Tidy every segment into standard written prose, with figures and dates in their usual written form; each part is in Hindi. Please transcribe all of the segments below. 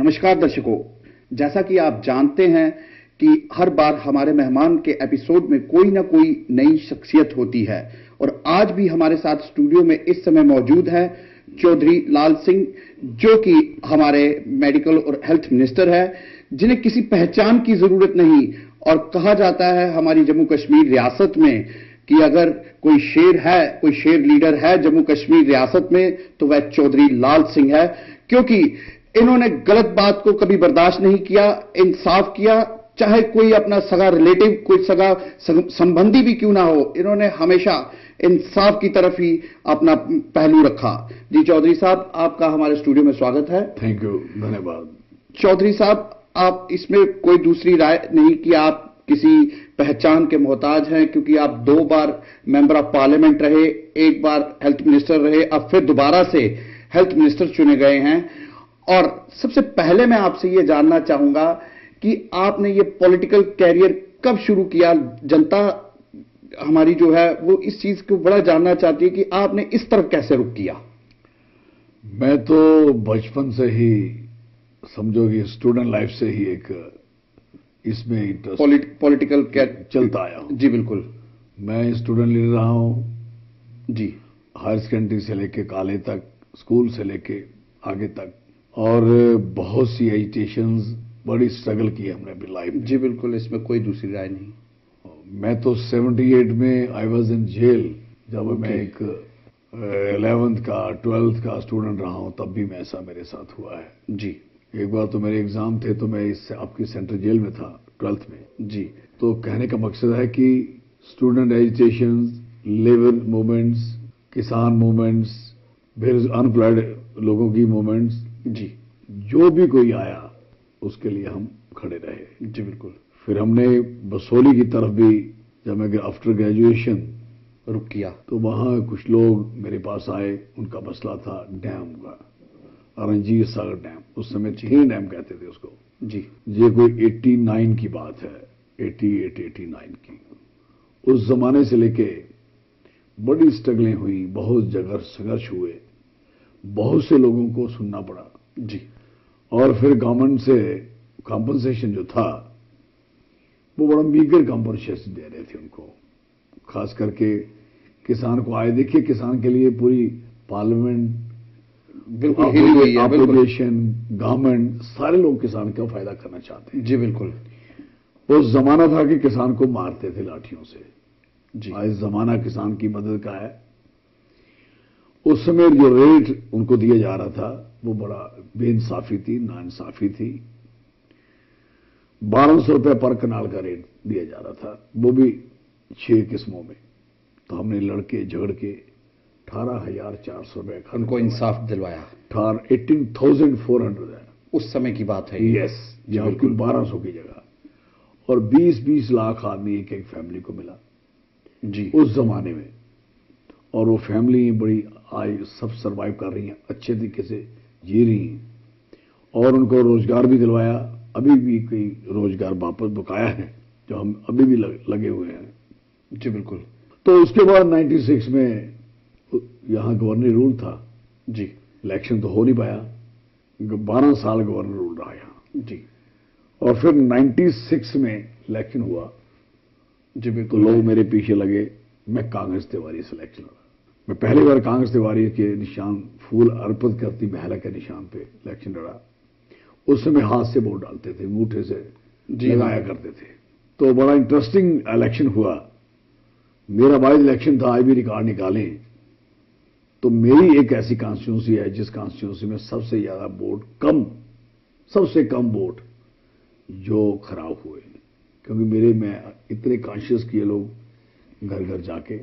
नमस्कार दर्शकों, जैसा कि आप जानते हैं कि हर बार हमारे मेहमान के एपिसोड में कोई ना कोई नई शख्सियत होती है और आज भी हमारे साथ स्टूडियो में इस समय मौजूद है चौधरी लाल सिंह, जो कि हमारे मेडिकल और हेल्थ मिनिस्टर है, जिन्हें किसी पहचान की जरूरत नहीं। और कहा जाता है हमारी जम्मू कश्मीर रियासत में कि अगर कोई शेर है, कोई शेर लीडर है जम्मू कश्मीर रियासत में, तो वह चौधरी लाल सिंह है, क्योंकि इन्होंने गलत बात को कभी बर्दाश्त नहीं किया, इंसाफ किया, चाहे कोई अपना सगा रिलेटिव, कोई सगा संबंधी भी क्यों ना हो, इन्होंने हमेशा इंसाफ की तरफ ही अपना पहलू रखा। जी चौधरी साहब, आपका हमारे स्टूडियो में स्वागत है। थैंक यू, धन्यवाद। चौधरी साहब, आप इसमें कोई दूसरी राय नहीं कि आप किसी पहचान के मोहताज हैं, क्योंकि आप 2 बार मेंबर ऑफ पार्लियामेंट रहे, 1 बार हेल्थ मिनिस्टर रहे, अब फिर दोबारा से हेल्थ मिनिस्टर चुने गए हैं। और सबसे पहले मैं आपसे ये जानना चाहूंगा कि आपने ये पॉलिटिकल कैरियर कब शुरू किया? जनता हमारी जो है वो इस चीज को बड़ा जानना चाहती है कि आपने इस तरफ कैसे रुख किया। मैं तो बचपन से ही समझो कि स्टूडेंट लाइफ से ही एक इसमें इंटरेस्ट पॉलिटिकल चलता आया हूं। जी बिल्कुल। मैं स्टूडेंट लीडर रहा हूं जी, हायर सेकेंडरी से लेके कॉलेज तक, स्कूल से लेके आगे तक, और बहुत सी एजिटेशंस, बड़ी स्ट्रगल की है हमने अपनी लाइफ में। जी बिल्कुल, इसमें कोई दूसरी राय नहीं। मैं तो 78 में आई वॉज इन जेल, जब मैं एक 11th का 12th का स्टूडेंट रहा हूं, तब भी मैं ऐसा मेरे साथ हुआ है। जी, एक बार तो मेरे एग्जाम थे, तो मैं इससे आपकी सेंट्रल जेल में था 12th में। जी, तो कहने का मकसद है कि स्टूडेंट एजिटेशंस, लेबर मूवमेंट्स, किसान मूवमेंट्स, फिर अनएम्प्लॉयड लोगों की मूवमेंट्स, जी, जो भी कोई आया उसके लिए हम खड़े रहे। जी बिल्कुल। फिर हमने बसोली की तरफ भी, जब मैं आफ्टर ग्रेजुएशन रुक किया, तो वहां कुछ लोग मेरे पास आए, उनका मसला था डैम का, रणजीत सागर डैम। उस समय 3 डैम कहते थे उसको। जी, ये कोई 89 की बात है, 88, 89 की। उस जमाने से लेके बड़ी स्ट्रगलें हुई, बहुत जगह संघर्ष हुए, बहुत से लोगों को सुनना पड़ा। जी, और फिर गवर्नमेंट से कॉम्पनसेशन जो था वो बड़ा मीगर कॉम्पनसेशन दे रहे थे उनको, खास करके किसान को। आए देखिए, किसान के लिए पूरी पार्लियामेंट, बिल्कुल हिली हुई है, ऑपोजिशन, गवर्नमेंट, सारे लोग किसान का फायदा करना चाहते हैं। जी बिल्कुल। वो जमाना था कि किसान को मारते थे लाठियों से। जी, आज जमाना किसान की मदद का है। उस समय जो रेट उनको दिया जा रहा था वो बड़ा बेइंसाफी थी, नाइंसाफी थी। 1200 रुपये पर कनाल का रेट दिया जा रहा था, वो भी 6 किस्मों में। तो हमने लड़के झगड़ के 18,400 रुपये उनको इंसाफ दिलवाया। 18,400 है, उस समय की बात है। यस, जहां की 1200 की जगह। और 20-20 लाख आदमी एक एक फैमिली को मिला जी, उस जमाने में। और वो फैमिली बड़ी आज सब सर्वाइव कर रही हैं, अच्छे तरीके से जी रही हैं, और उनको रोजगार भी दिलवाया। अभी भी कोई रोजगार वापस बकाया है, जो हम अभी भी लगे हुए हैं। जी बिल्कुल। तो उसके बाद 96 में यहां गवर्नर रूल था। जी, इलेक्शन तो हो नहीं पाया, 12 साल गवर्नर रूल रहा यहां। जी, और फिर 96 में इलेक्शन हुआ। जी तो बिल्कुल। लोग मेरे पीछे लगे। मैं कांग्रेस तिवारी से इलेक्शन लड़ा। मैं पहली बार कांग्रेस तिवारी के निशान, फूल अर्पित करती बहला के निशान पे इलेक्शन लड़ा। उस समय हाथ से वोट डालते थे, अंगूठे से लगाया करते थे। तो बड़ा इंटरेस्टिंग इलेक्शन हुआ। मेरा वाइज इलेक्शन था, आज भी रिकॉर्ड निकालें तो मेरी एक ऐसी कॉन्स्टिट्यूंसी है जिस कॉन्स्टिट्यूंसी में सबसे ज्यादा वोट कम, सबसे कम वोट जो खराब हुए, क्योंकि मेरे में इतने कॉन्शियस किए लोग घर घर जाके,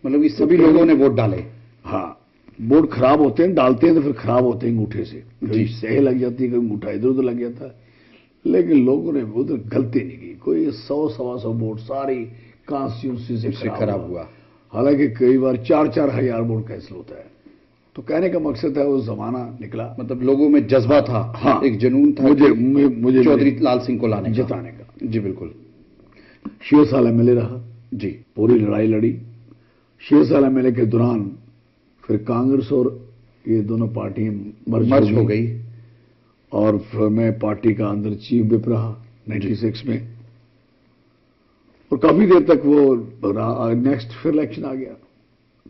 मतलब इस सभी लोगों ने वोट डाले। हाँ, वोट खराब होते हैं, डालते हैं तो फिर खराब होते हैं अंगूठे से, कभी सह लग जाती है, कभी अंगूठा इधर उधर लग जाता है। लेकिन लोगों ने उधर गलती नहीं की। कोई 100-125 वोट सारी कॉन्स्टिट्यूंसी से खराब हुआ। हालांकि कई बार 4-4 हजार वोट कैंसिल होता है। तो कहने का मकसद है, वो जमाना निकला, मतलब लोगों में जज्बा था। हाँ, एक जुनून था मुझे चौधरी लाल सिंह को लाने जिताने का। जी बिल्कुल। 6 साल एमएलए रहा जी, पूरी लड़ाई लड़ी। 6 साल एमएलए के दौरान फिर कांग्रेस और ये दोनों पार्टियां मर्ज हो गई। और फिर मैं पार्टी का अंदर चीफ विप रहा 96 में, और काफी देर तक वो रहा। नेक्स्ट फिर इलेक्शन आ गया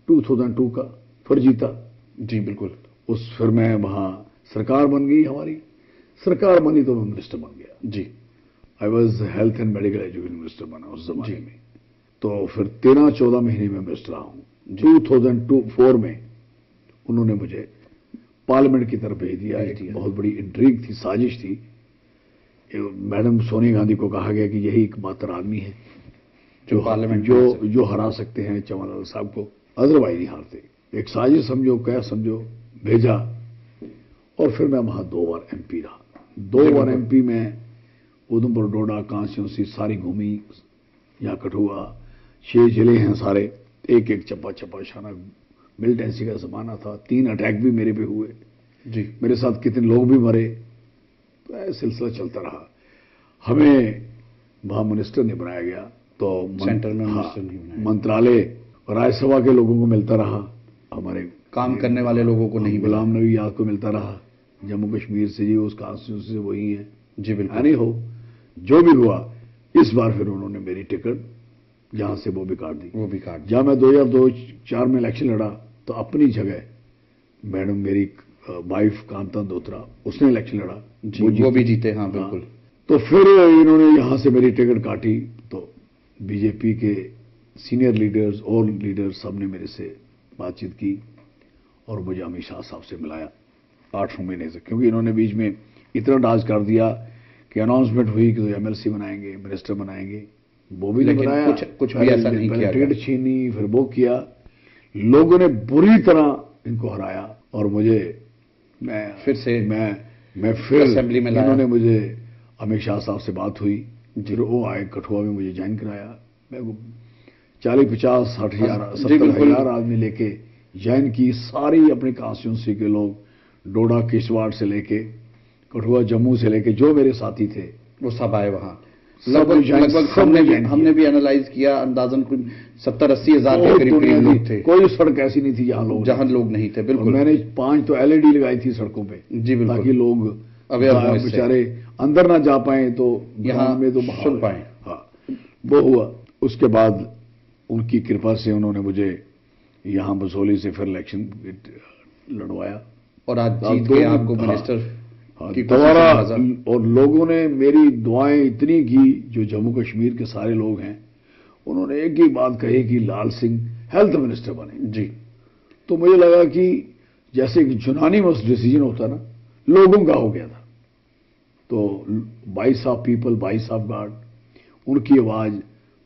2002 का, फिर जीता। जी बिल्कुल। फिर मैं वहां सरकार बन गई, हमारी सरकार बनी तो मैं मिनिस्टर बन गया। जी। I was health and medical education minister बना उस जमाने में। तो फिर 13-14 महीने में मिनिस्टर रहा हूं। 2004 में उन्होंने मुझे पार्लियामेंट की तरफ भेज दिया। एक बहुत बड़ी इंट्रीग थी, साजिश थी। मैडम सोनिया गांधी को कहा गया कि यही एकमात्र आदमी है जो पार्लियामेंट जो हरा सकते हैं चमनलाल साहब को, अदरवाइज नहीं हारते। एक साजिश समझो, क्या समझो, भेजा। और फिर मैं वहां 2 बार एमपी रहा। 2 बार एमपी में उधमपुर डोडा कॉन्स्टिट्यूंसी सारी घूमी। यहाँ कठुआ 6 जिले हैं सारे, एक एक चप्पा शाना। मिलिटेंसी का जमाना था, 3 अटैक भी मेरे पे हुए जी। मेरे साथ कितने लोग भी मरे। तो ऐसा सिलसिला चलता रहा। हमें वहां मिनिस्टर नहीं बनाया गया, तो सेंटर में मिनिस्टर नहीं बनाया। मंत्रालय और राज्यसभा के लोगों को मिलता रहा, हमारे काम करने वाले लोगों को नहीं। गुलाम नबी आजाद को मिलता रहा, जम्मू कश्मीर से जी, उस कॉन्स्टिट्यूंसी से वही है जी। बिल्कुल। नहीं हो जो भी हुआ, इस बार फिर उन्होंने मेरी टिकट जहां से वो भी काट दी। जहां मैं 2004 में इलेक्शन लड़ा तो अपनी जगह मैडम मेरी वाइफ कांता दोत्रा, उसने इलेक्शन लड़ा जी, वो भी जीते। हाँ बिल्कुल। तो फिर इन्होंने यहां से मेरी टिकट काटी। तो बीजेपी के सीनियर लीडर्स और लीडर्स सब ने मेरे से बातचीत की और मुझे अमित शाह साहब से मिलाया 8 महीने से, क्योंकि इन्होंने बीच में इतना डांस कर दिया कि अनाउंसमेंट हुई कि एमएलसी बनाएंगे, मिनिस्टर बनाएंगे, वो भी नहीं बनाया। कुछ भी ऐसा नहीं किया। टिकट छीनी, फिर वो किया। लोगों ने बुरी तरह इनको हराया और मुझे मैं फिर असेंबली में लाया। इन्होंने मुझे अमित शाह साहब से बात हुई, फिर वो आए, कठुआ में मुझे ज्वाइन कराया। मैं 40, 50, 60 हजार 70 हजार आदमी लेके ज्वाइन की। सारी अपनी कॉन्स्टिट्यूंसी के लोग, डोडा किश्तवाड़ से लेके कठुआ, जम्मू से लेके जो मेरे साथी थे वो सब आए वहां। लगभग हमने भी एनालाइज किया, अंदाजन कुछ 70-80 हजार के करीब लोग थे। कोई सड़क ऐसी नहीं थी जहां लोग नहीं थे। बिल्कुल। मैंने 5 तो एलईडी लगाई थी सड़कों पे जी, बिल्कुल, ताकि लोग बेचारे अंदर ना जा पाए तो यहाँ में तो सुन पाए। हाँ, वो हुआ। उसके बाद उनकी कृपा से उन्होंने मुझे यहाँ बसोली से फिर इलेक्शन लड़वाया और आज जीत के आपको मिनिस्टर दोबारा। और लोगों ने मेरी दुआएं इतनी की, जो जम्मू कश्मीर के सारे लोग हैं, उन्होंने एक ही बात कही कि लाल सिंह हेल्थ मिनिस्टर बने जी। तो मुझे लगा कि जैसे कि यूनानिमस डिसीजन होता ना, लोगों का हो गया था। तो voice of people, voice of God, उनकी आवाज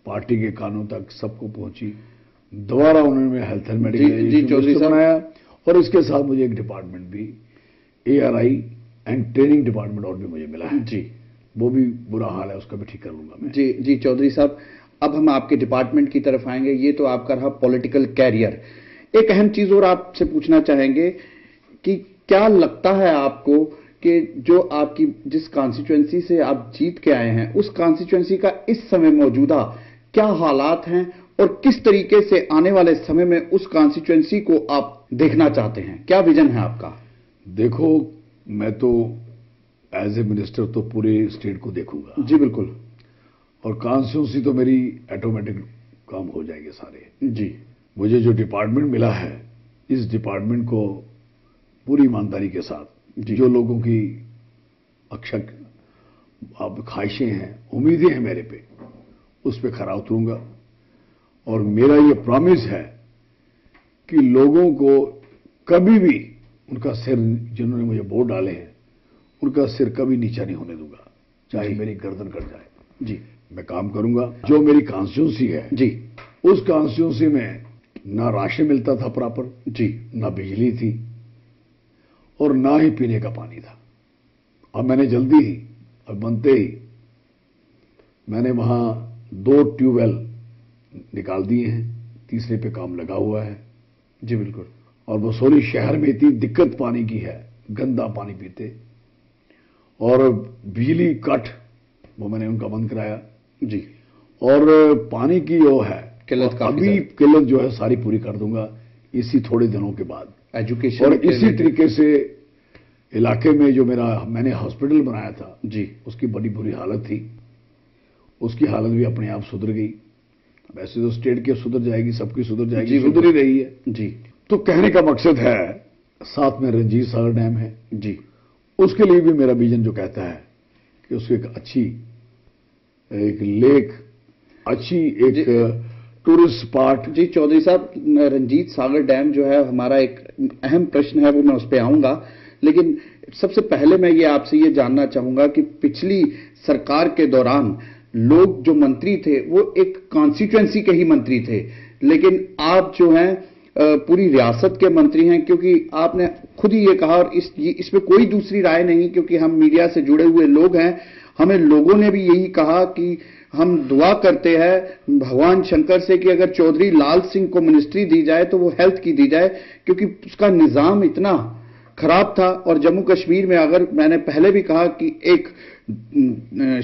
पार्टी के कानों तक सबको पहुंची। दोबारा उन्होंने हेल्थ एंड मेडिकल बनाया और इसके साथ मुझे एक डिपार्टमेंट भी, ARI एंड ट्रेनिंग डिपार्टमेंट और भी मुझे मिला है जी। वो भी बुरा हाल है, उसका भी ठीक कर लूंगा मैं जी। चौधरी साहब, अब हम आपके डिपार्टमेंट की तरफ आएंगे। ये तो आपका रहा पॉलिटिकल कैरियर। एक अहम चीज और आपसे पूछना चाहेंगे कि क्या लगता है आपको कि जो आपकी जिस कॉन्स्टिट्यूएंसी से आप जीत के आए हैं, उस कॉन्स्टिट्यूएंसी का इस समय मौजूदा क्या हालात हैं और किस तरीके से आने वाले समय में उस कॉन्स्टिट्यूएंसी को आप देखना चाहते हैं? क्या विजन है आपका? देखो, मैं तो एज ए मिनिस्टर तो पूरे स्टेट को देखूंगा जी। बिल्कुल। और कॉन्स्टिट्यूंसी तो मेरी ऑटोमेटिक काम हो जाएंगे सारे जी। मुझे जो डिपार्टमेंट मिला है, इस डिपार्टमेंट को पूरी ईमानदारी के साथ, जो लोगों की अक्षक अब ख्वाहिशें हैं, उम्मीदें हैं मेरे पे, उस पे खरा उतरूंगा। और मेरा ये प्रॉमिस है कि लोगों को कभी भी उनका सिर, जिन्होंने मुझे वोट डाले हैं, उनका सिर कभी नीचा नहीं होने दूंगा, चाहे मेरी गर्दन कट जाए जी। मैं काम करूंगा। जो मेरी कॉन्स्टिट्यूंसी है जी, उस कॉन्स्टिट्यूंसी में ना राशन मिलता था प्रॉपर जी, ना बिजली थी और ना ही पीने का पानी था। अब मैंने जल्दी ही, अब बनते ही मैंने वहां 2 ट्यूबवेल निकाल दिए हैं, तीसरे पे काम लगा हुआ है जी। बिल्कुल। और बसोली शहर में इतनी दिक्कत पानी की है, गंदा पानी पीते, और बिजली कट, वो मैंने उनका बंद कराया जी। और पानी की जो है किल्लत, अभी किल्लत जो है सारी पूरी कर दूंगा इसी थोड़े दिनों के बाद। एजुकेशन और इसी तरीके से इलाके में जो मैंने हॉस्पिटल बनाया था जी, उसकी बड़ी बुरी हालत थी। उसकी हालत भी अपने आप सुधर गई। वैसे तो स्टेट की सुधर जाएगी, सबकी सुधर जाएगी, सुधर ही रही है जी। तो कहने का मकसद है, साथ में रंजीत सागर डैम है जी, उसके लिए भी मेरा विजन जो कहता है कि उसको एक अच्छी एक लेक, अच्छी एक टूरिस्ट स्पॉट। जी चौधरी साहब, रंजीत सागर डैम जो है हमारा एक अहम प्रश्न है, वो मैं उस पर आऊंगा, लेकिन सबसे पहले मैं ये आपसे ये जानना चाहूंगा कि पिछली सरकार के दौरान लोग जो मंत्री थे वो एक कॉन्स्टिट्यूएंसी के ही मंत्री थे, लेकिन आप जो हैं पूरी रियासत के मंत्री हैं, क्योंकि आपने खुद ही ये कहा, और इसमें कोई दूसरी राय नहीं, क्योंकि हम मीडिया से जुड़े हुए लोग हैं। हमें लोगों ने भी यही कहा कि हम दुआ करते हैं भगवान शंकर से कि अगर चौधरी लाल सिंह को मिनिस्ट्री दी जाए तो वो हेल्थ की दी जाए, क्योंकि उसका निजाम इतना खराब था। और जम्मू कश्मीर में, अगर मैंने पहले भी कहा कि एक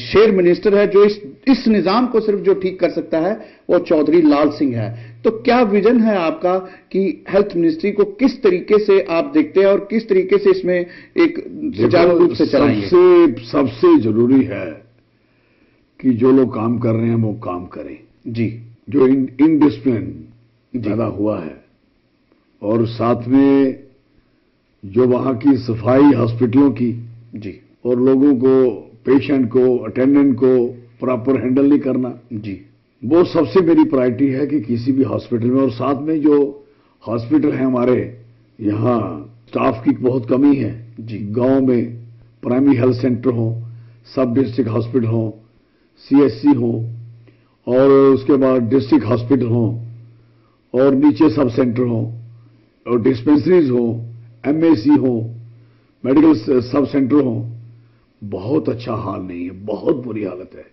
शेर मिनिस्टर है जो इस निजाम को सिर्फ जो ठीक कर सकता है वो चौधरी लाल सिंह है। तो क्या विजन है आपका कि हेल्थ मिनिस्ट्री को किस तरीके से आप देखते हैं और किस तरीके से इसमें एक सुचारू रूप से चलाएंगे? सबसे जरूरी है कि जो लोग काम कर रहे हैं वो काम करें जी। जो इनडिसिप्लिन ज्यादा हुआ है, और साथ में जो वहां की सफाई हॉस्पिटलों की जी, और लोगों को, पेशेंट को, अटेंडेंट को प्रॉपर हैंडल नहीं करना जी, वो सबसे मेरी प्रायोरिटी है कि किसी भी हॉस्पिटल में। और साथ में जो हॉस्पिटल है हमारे यहाँ, स्टाफ की बहुत कमी है जी। गांव में प्राइमरी हेल्थ सेंटर हो, सब डिस्ट्रिक्ट हॉस्पिटल हो, सीएचसी हो, और उसके बाद डिस्ट्रिक्ट हॉस्पिटल हो, और नीचे सब सेंटर हो, और डिस्पेंसरीज हो, एमएसी हो, मेडिकल सब सेंटर हो। बहुत अच्छा हाल नहीं है, बहुत बुरी हालत है।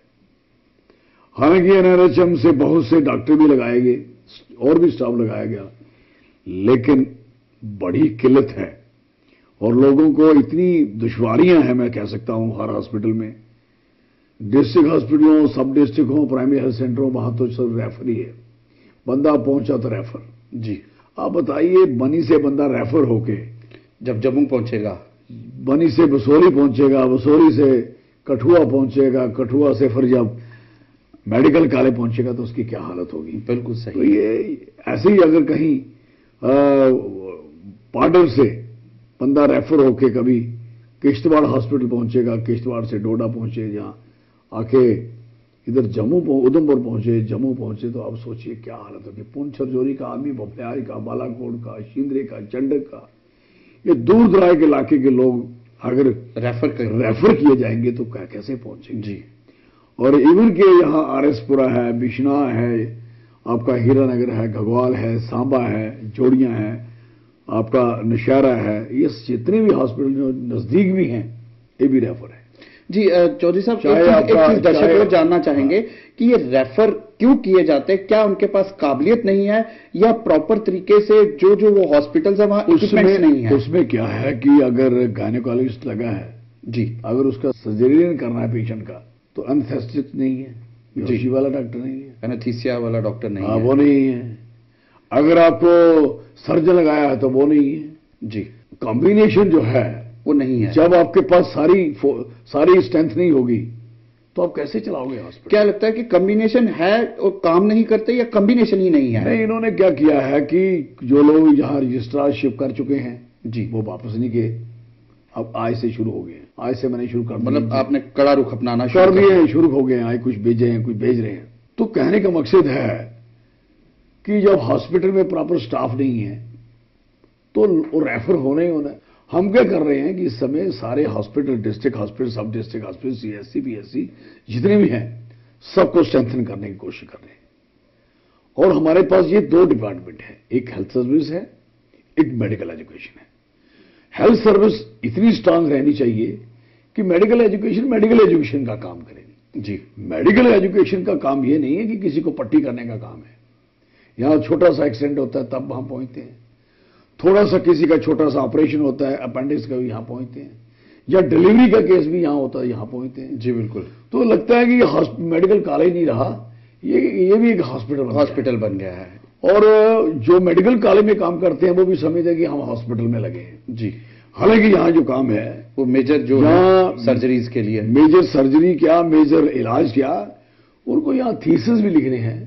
हालांकि एनआरएचएम से बहुत से डॉक्टर भी लगाए गए और भी स्टाफ लगाया गया, लेकिन बड़ी किल्लत है और लोगों को इतनी दुश्वारियां हैं, मैं कह सकता हूं हर हॉस्पिटल में, डिस्ट्रिक्ट हॉस्पिटल हो, सब डिस्ट्रिक्ट हो, प्राइमरी हेल्थ सेंटर हो, वहां तो सब रेफर ही है। बंदा पहुंचा तो रेफर। जी, आप बताइए, बनी से बंदा रेफर होके जब जम्मू पहुंचेगा, बनी से बसोली पहुंचेगा, बसोली से कठुआ पहुंचेगा, कठुआ से फिर जब मेडिकल कॉलेज पहुंचेगा तो उसकी क्या हालत होगी? बिल्कुल सही। तो ये ऐसे ही अगर कहीं पार्डर से बंदा रेफर होके कभी किश्तवाड़ हॉस्पिटल पहुंचेगा, किश्तवाड़ से डोडा पहुंचे, जहां आके इधर उधमपुर पहुंचे, जम्मू पहुंचे, तो आप सोचिए क्या हालत होगी। पुंछ छरजौरी का आदमी, बफ्यारी का, बालाकोट का, शिंदरे का, चंडक का, ये दूर दराज के इलाके के लोग अगर रेफर किए जाएंगे तो कैसे पहुंचेंगे जी। और इवन के यहाँ आरएसपुरा है, बिश्ना है, आपका हीरानगर है, घगवाल है, सांबा है, जोड़ियां है, आपका नौशहरा है, ये जितने भी हॉस्पिटल जो नजदीक भी हैं ये भी रेफर है जी। चौधरी साहब, एक चीज दर्शक लोग जानना चाहेंगे कि ये रेफर क्यों किए जाते हैं? क्या उनके पास काबिलियत नहीं है या प्रॉपर तरीके से जो वो हॉस्पिटल्स है वहां इक्विपमेंट्स नहीं है? उसमें क्या है कि अगर गायनेकोलॉजिस्ट लगा है जी, अगर उसका सर्जरी करना है पेशेंट का, तो एनेस्थेसिस्ट नहीं है, बेहोशी वाला डॉक्टर नहीं है, एनेस्थीसिया वाला डॉक्टर नहीं है, वो नहीं है। अगर आपको सर्जन लगाया है तो वो नहीं है जी। कॉम्बिनेशन जो है वो नहीं है। जब आपके पास सारी स्ट्रेंथ नहीं होगी तो आप कैसे चलाओगे हॉस्पिटल? क्या लगता है कि कॉम्बिनेशन है और काम नहीं करते, या कॉम्बिनेशन ही नहीं है? नहीं, इन्होंने क्या किया है कि जो लोग यहाँ रजिस्ट्रारशिप कर चुके हैं जी, वो वापस नहीं गए, अब आज से शुरू हो गए। आज से मैंने शुरू कर दिया, मतलब आपने कड़ा रुख अपनाना कर दिए, शुरू हो गए। आए कुछ भेजे हैं, कुछ भेज रहे हैं। तो कहने का मकसद है कि जब हॉस्पिटल में प्रॉपर स्टाफ नहीं है तो रेफर होना ही होना। हम क्या कर रहे हैं कि इस समय सारे हॉस्पिटल, डिस्ट्रिक्ट हॉस्पिटल, सब डिस्ट्रिक्ट हॉस्पिटल, सीएससी, बीएससी जितने भी हैं, सबको स्ट्रेंथन करने की कोशिश कर रहे हैं। और हमारे पास ये दो डिपार्टमेंट है, एक हेल्थ सर्विस है, एक मेडिकल एजुकेशन है। हेल्थ सर्विस इतनी स्ट्रांग रहनी चाहिए कि मेडिकल एजुकेशन का काम करें जी। मेडिकल एजुकेशन का काम ये नहीं है कि किसी को पट्टी करने का काम है। यहां छोटा सा एक्सीडेंट होता है तब वहां पहुंचते हैं, थोड़ा सा किसी का छोटा सा ऑपरेशन होता है, अपेंडिक्स का भी यहां पहुंचते हैं, या डिलीवरी का केस भी यहां होता है, यहां पहुंचते हैं जी। बिल्कुल। तो लगता है कि मेडिकल कॉलेज नहीं रहा, ये भी एक हॉस्पिटल बन गया है। और जो मेडिकल कॉलेज में काम करते हैं वो भी समझते हैं कि हम हॉस्पिटल में लगे हैं जी। हालांकि यहाँ जो काम है वो मेजर जो है सर्जरीज के लिए, मेजर सर्जरी क्या, मेजर इलाज क्या, उनको यहाँ थीसिस भी लिखने हैं,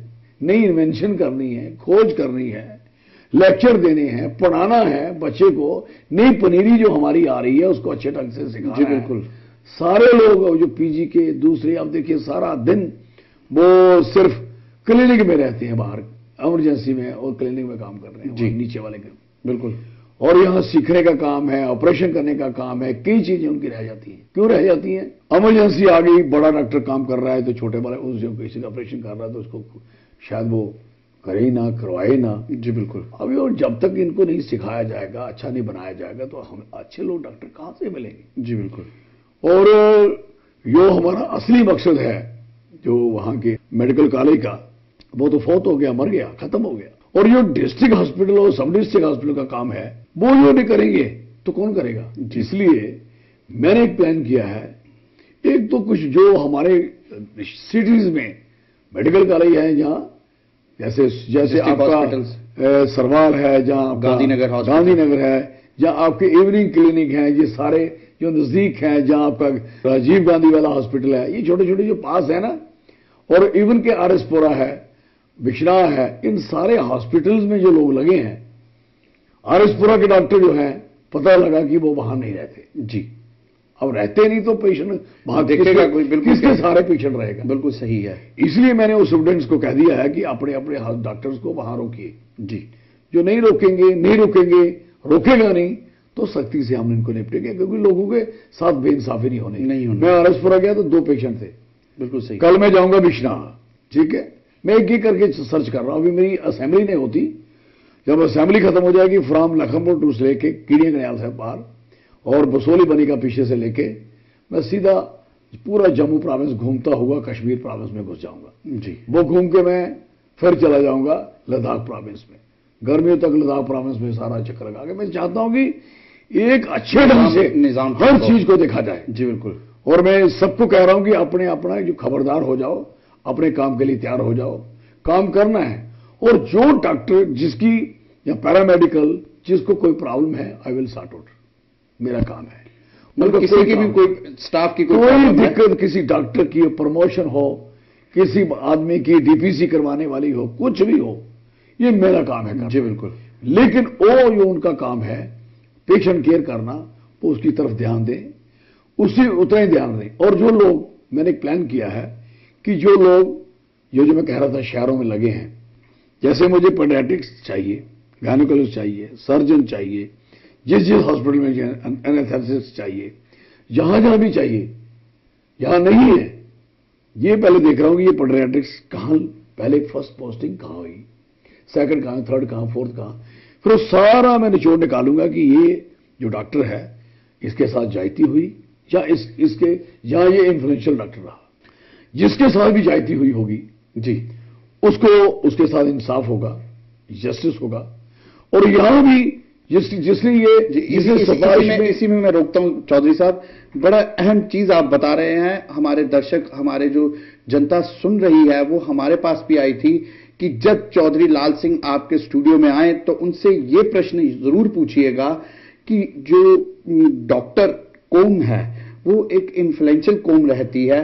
नई इन्वेंशन करनी है, खोज करनी है, लेक्चर देने हैं, पढ़ाना है बच्चे को, नई पनीरी जो हमारी आ रही है उसको अच्छे ढंग से सिखाना है। बिल्कुल। सारे लोग जो पीजी के दूसरे, आप देखिए सारा दिन वो सिर्फ क्लिनिक में रहते हैं, बाहर इमरजेंसी में और क्लिनिक में काम कर रहे हैं जी, नीचे वाले के। बिल्कुल। और यहाँ सीखने का काम है, ऑपरेशन करने का काम है, कई चीजें उनकी रह जाती हैं। क्यों रह जाती हैं? इमरजेंसी आ गई, बड़ा डॉक्टर काम कर रहा है तो छोटे वाले उससे किसी का ऑपरेशन कर रहा है तो उसको शायद वो करे ही ना, करवाए ना। जी बिल्कुल। अभी और जब तक इनको नहीं सिखाया जाएगा, अच्छा नहीं बनाया जाएगा तो हम अच्छे लोग डॉक्टर कहां से मिलेंगे? जी बिल्कुल। और जो हमारा असली मकसद है जो वहां के मेडिकल कॉलेज का, वो तो फौत हो गया, मर गया, खत्म हो गया। और जो डिस्ट्रिक्ट हॉस्पिटल और सब डिस्ट्रिक्ट हॉस्पिटल का काम है वो जो नहीं करेंगे तो कौन करेगा? इसलिए मैंने एक प्लान किया है, एक तो कुछ जो हमारे सिटीज में मेडिकल कॉलेज है जहां जैसे आपका सरवाल है, जहां गांधीनगर है, जहां आपके इवनिंग क्लिनिक है, ये सारे जो नजदीक है, जहां आपका राजीव गांधी वाला हॉस्पिटल है, ये छोटे छोटे जो पास है ना, और इवन के आरएसपुरा है, बिछड़ा है, इन सारे हॉस्पिटल्स में जो लोग लगे हैं, आरएसपुरा के डॉक्टर जो हैं, पता लगा कि वो वहां नहीं रहते जी। अब रहते नहीं तो पेशेंट वहां देखेगा कोई, बिल्कुल किसके सारे पेशेंट रहेगा? बिल्कुल सही है। इसलिए मैंने उस स्टूडेंट्स को कह दिया है कि अपने अपने डॉक्टर्स को वहां रोकिए जी। जो नहीं रोकेंगे, रोकेगा नहीं तो सख्ती से हम इनको निपटेंगे, क्योंकि लोगों के साथ बेइंसाफी नहीं होने। मैं आरएसपुरा गया तो 2 पेशेंट थे। बिल्कुल सही। कल मैं जाऊंगा बिश्ना, ठीक है, मैं एक करके सर्च कर रहा हूं। अभी मेरी असेंबली नहीं होती, जब असेंबली खत्म हो जाएगी फ्रॉम लखनपुर टू से लेके कीड़िया कनाल से पार और बसोली बनी का पीछे से लेके मैं सीधा पूरा जम्मू प्रोविंस घूमता हुआ कश्मीर प्रोविंस में घुस जाऊंगा जी। वो घूम के मैं फिर चला जाऊंगा लद्दाख प्रोविंस में, गर्मियों तक लद्दाख प्रोविंस में सारा चक्कर लगा के। मैं चाहता हूं कि एक अच्छे ढंग से निजाम हर चीज को देखा जाए जी। बिल्कुल। और मैं सबको कह रहा हूं कि अपने अपना जो खबरदार हो जाओ, अपने काम के लिए तैयार हो जाओ, काम करना है। और जो डॉक्टर जिसकी या पैरामेडिकल जिसको कोई प्रॉब्लम है, आई विल सॉर्ट आउट, मेरा काम है। मतलब किसी की भी कोई स्टाफ की कोई दिक्कत, किसी डॉक्टर की प्रमोशन हो, किसी आदमी की डीपीसी करवाने वाली हो, कुछ भी हो, ये मेरा काम है जी। बिल्कुल। लेकिन वो जो उनका काम है पेशेंट केयर करना, वो उसकी तरफ ध्यान दें, उसी उतना ही ध्यान दें। और जो लोग, मैंने एक प्लान किया है कि जो लोग जो मैं कह रहा था शहरों में लगे हैं, जैसे मुझे पेडियाट्रिक्स चाहिए, गायनेकोलॉजिस्ट चाहिए, सर्जन चाहिए, जिस हॉस्पिटल में एनेस्थेसिस्ट चाहिए, जहां भी चाहिए, यहां नहीं है ये पहले देख रहा हूं कि ये पेडियाट्रिक्स कहां, पहले फर्स्ट पोस्टिंग कहां हुई, सेकंड कहां, थर्ड कहां, फोर्थ कहां, फिर वो सारा मैं निचोड़ निकालूंगा कि ये जो डॉक्टर है इसके साथ जायती हुई या इसके या ये इन्फ्लुएंशियल डॉक्टर रहा, जिसके साथ भी जायती हुई होगी जी, उसको उसके साथ इंसाफ होगा, जस्टिस होगा। और यहां भी जिसने ये इसी में मैं रोकता हूं चौधरी साहब, बड़ा अहम चीज आप बता रहे हैं। हमारे दर्शक, हमारे जो जनता सुन रही है, वो हमारे पास भी आई थी कि जब चौधरी लाल सिंह आपके स्टूडियो में आए तो उनसे ये प्रश्न जरूर पूछिएगा कि जो डॉक्टर कौम है वो एक इन्फ्लुएंशियल कौम रहती है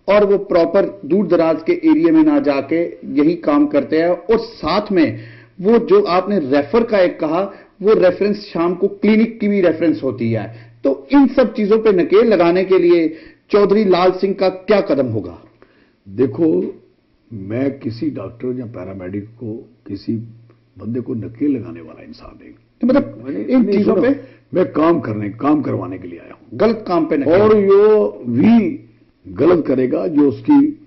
और वो प्रॉपर दूर दराज के एरिया में ना जाके यही काम करते हैं, और साथ में वो जो आपने रेफर का एक कहा, वो रेफरेंस शाम को क्लिनिक की भी रेफरेंस होती है। तो इन सब चीजों पे नकेल लगाने के लिए चौधरी लाल सिंह का क्या कदम होगा? देखो, मैं किसी डॉक्टर या पैरामेडिक को, किसी बंदे को नकेल लगाने वाला इंसान नहीं। तो मतलब इन चीजों पे मैं काम करवाने के लिए आया हूं, गलत काम पे नकेल। और जो भी गलत करेगा, जो उसकी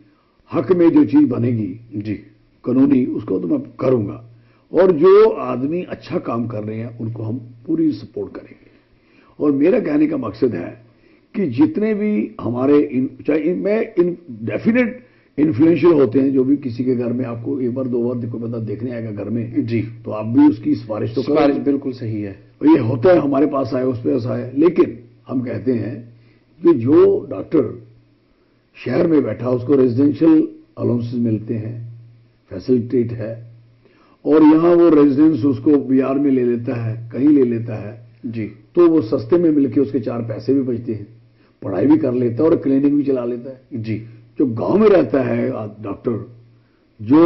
हक में जो चीज बनेगी जी कानूनी, उसको तो मैं करूंगा। और जो आदमी अच्छा काम कर रहे हैं उनको हम पूरी सपोर्ट करेंगे। और मेरा कहने का मकसद है कि जितने भी हमारे चाहे मैं डेफिनेट इन्फ्लुएंशियल होते हैं, जो भी किसी के घर में आपको एक बार 2 बार कोई बंदा देखने आएगा घर में जी, तो आप भी उसकी सिफारिश तो करें। बिल्कुल सही है। और ये होता है, हमारे पास आए, उस पर ऐसा है। लेकिन हम कहते हैं कि जो डॉक्टर शहर में बैठा, उसको रेजिडेंशियल अलाउंसेस मिलते हैं, फैसिलिटेट है, और यहां वो रेजिडेंस उसको बिहार में ले लेता है, कहीं ले लेता है जी, तो वो सस्ते में मिलके उसके 4 पैसे भी बचते हैं, पढ़ाई भी कर लेता है और क्लिनिक भी चला लेता है। जी। जो गांव में रहता है डॉक्टर, जो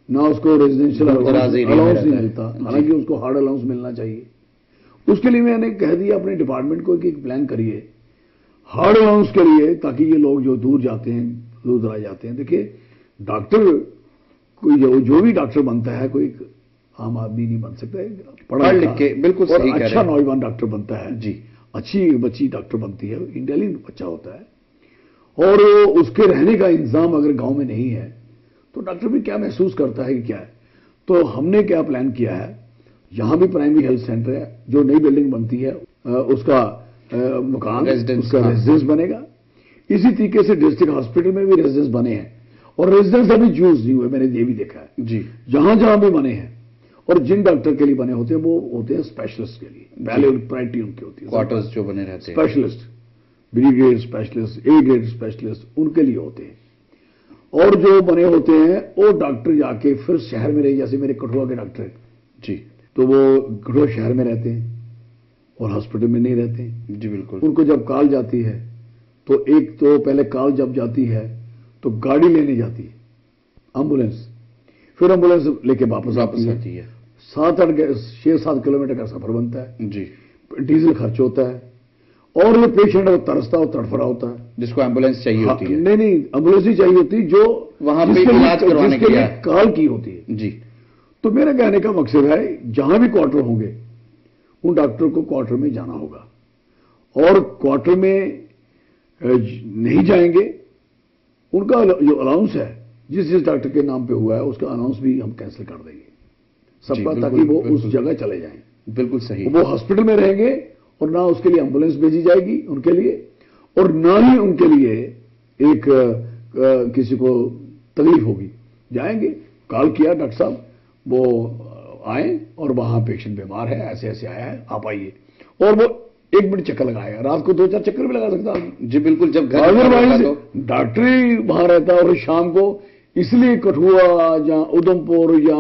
ना उसको रेजिडेंशियल अलाउंस नहीं मिलता, हालांकि उसको हार्ड अलाउंस मिलना चाहिए, उसके लिए मैंने कह दिया अपने डिपार्टमेंट को कि एक प्लान करिए हार्ड अलाउंस के लिए, ताकि ये लोग जो दूर जाते हैं, दूर दराज जाते हैं। देखिए डॉक्टर कोई जो भी डॉक्टर बनता है कोई आम आदमी नहीं बन सकता है, पढ़ा लिख के, बिल्कुल सही कह रहे हैं, अच्छा नौजवान डॉक्टर बनता है जी, अच्छी बच्ची डॉक्टर बनती है, इंटेलिजेंट बच्चा होता है, और उसके रहने का इंतजाम अगर गांव में नहीं है तो डॉक्टर भी क्या महसूस करता है कि क्या है। तो हमने क्या प्लान किया है, यहां भी प्राइमरी हेल्थ सेंटर है, जो नई बिल्डिंग बनती है उसका मकान, उसका रेजिडेंस बनेगा। इसी तरीके से डिस्ट्रिक्ट हॉस्पिटल में भी रेजिडेंस बने हैं, और रेजिडेंस अभी यूज नहीं हुए, मैंने ये भी देखा है जी। जहां जहां भी बने हैं, और जिन डॉक्टर के लिए बने होते हैं वो होते हैं स्पेशलिस्ट के लिए, पहले प्रायोरिटी उनकी होती है, क्वार्टर्स जो बने रहते हैं specialist, B grade specialist, A grade specialist, उनके लिए होते हैं। और जो बने होते हैं वो डॉक्टर जाके फिर शहर में रहे, जैसे मेरे कठुआ के डॉक्टर जी, तो वो कठुआ शहर में रहते हैं और हॉस्पिटल में नहीं रहते हैं जी। बिल्कुल। उनको जब कॉल जाती है तो एक तो पहले कॉल जब जाती है तो गाड़ी लेने जाती है एम्बुलेंस, फिर एम्बुलेंस लेके वापस आती है, 6-7 किलोमीटर का सफर बनता है जी, डीजल खर्च होता है, और ये पेशेंट तरसता और तड़फड़ा होता है, जिसको एम्बुलेंस चाहिए होती है। नहीं एम्बुलेंस ही चाहिए होती है, जो वहां पे इलाज करवाने के लिए कॉल की होती है जी। तो मेरा कहने का मकसद है जहां भी क्वार्टर होंगे उन डॉक्टर को क्वार्टर में जाना होगा, और क्वार्टर में नहीं जाएंगे उनका जो अलाउंस है जिस डॉक्टर के नाम पे हुआ है उसका अलाउंस भी हम कैंसिल कर देंगे सबका, ताकि वो उस जगह चले जाएं। बिल्कुल सही। वो हॉस्पिटल में रहेंगे और ना उसके लिए एम्बुलेंस भेजी जाएगी उनके लिए, और ना ही उनके लिए एक किसी को तकलीफ होगी। जाएंगे, कॉल किया डॉक्टर साहब वो आए और वहां पेशेंट बीमार है, ऐसे ऐसे आया है, आप आइए, और वो 1 मिनट चक्कर लगाएगा, रात को 2-4 चक्कर भी लगा सकता है जी। बिल्कुल। जब घर डॉक्टर ही वहां रहता है, और शाम को इसलिए कठुआ या उधमपुर या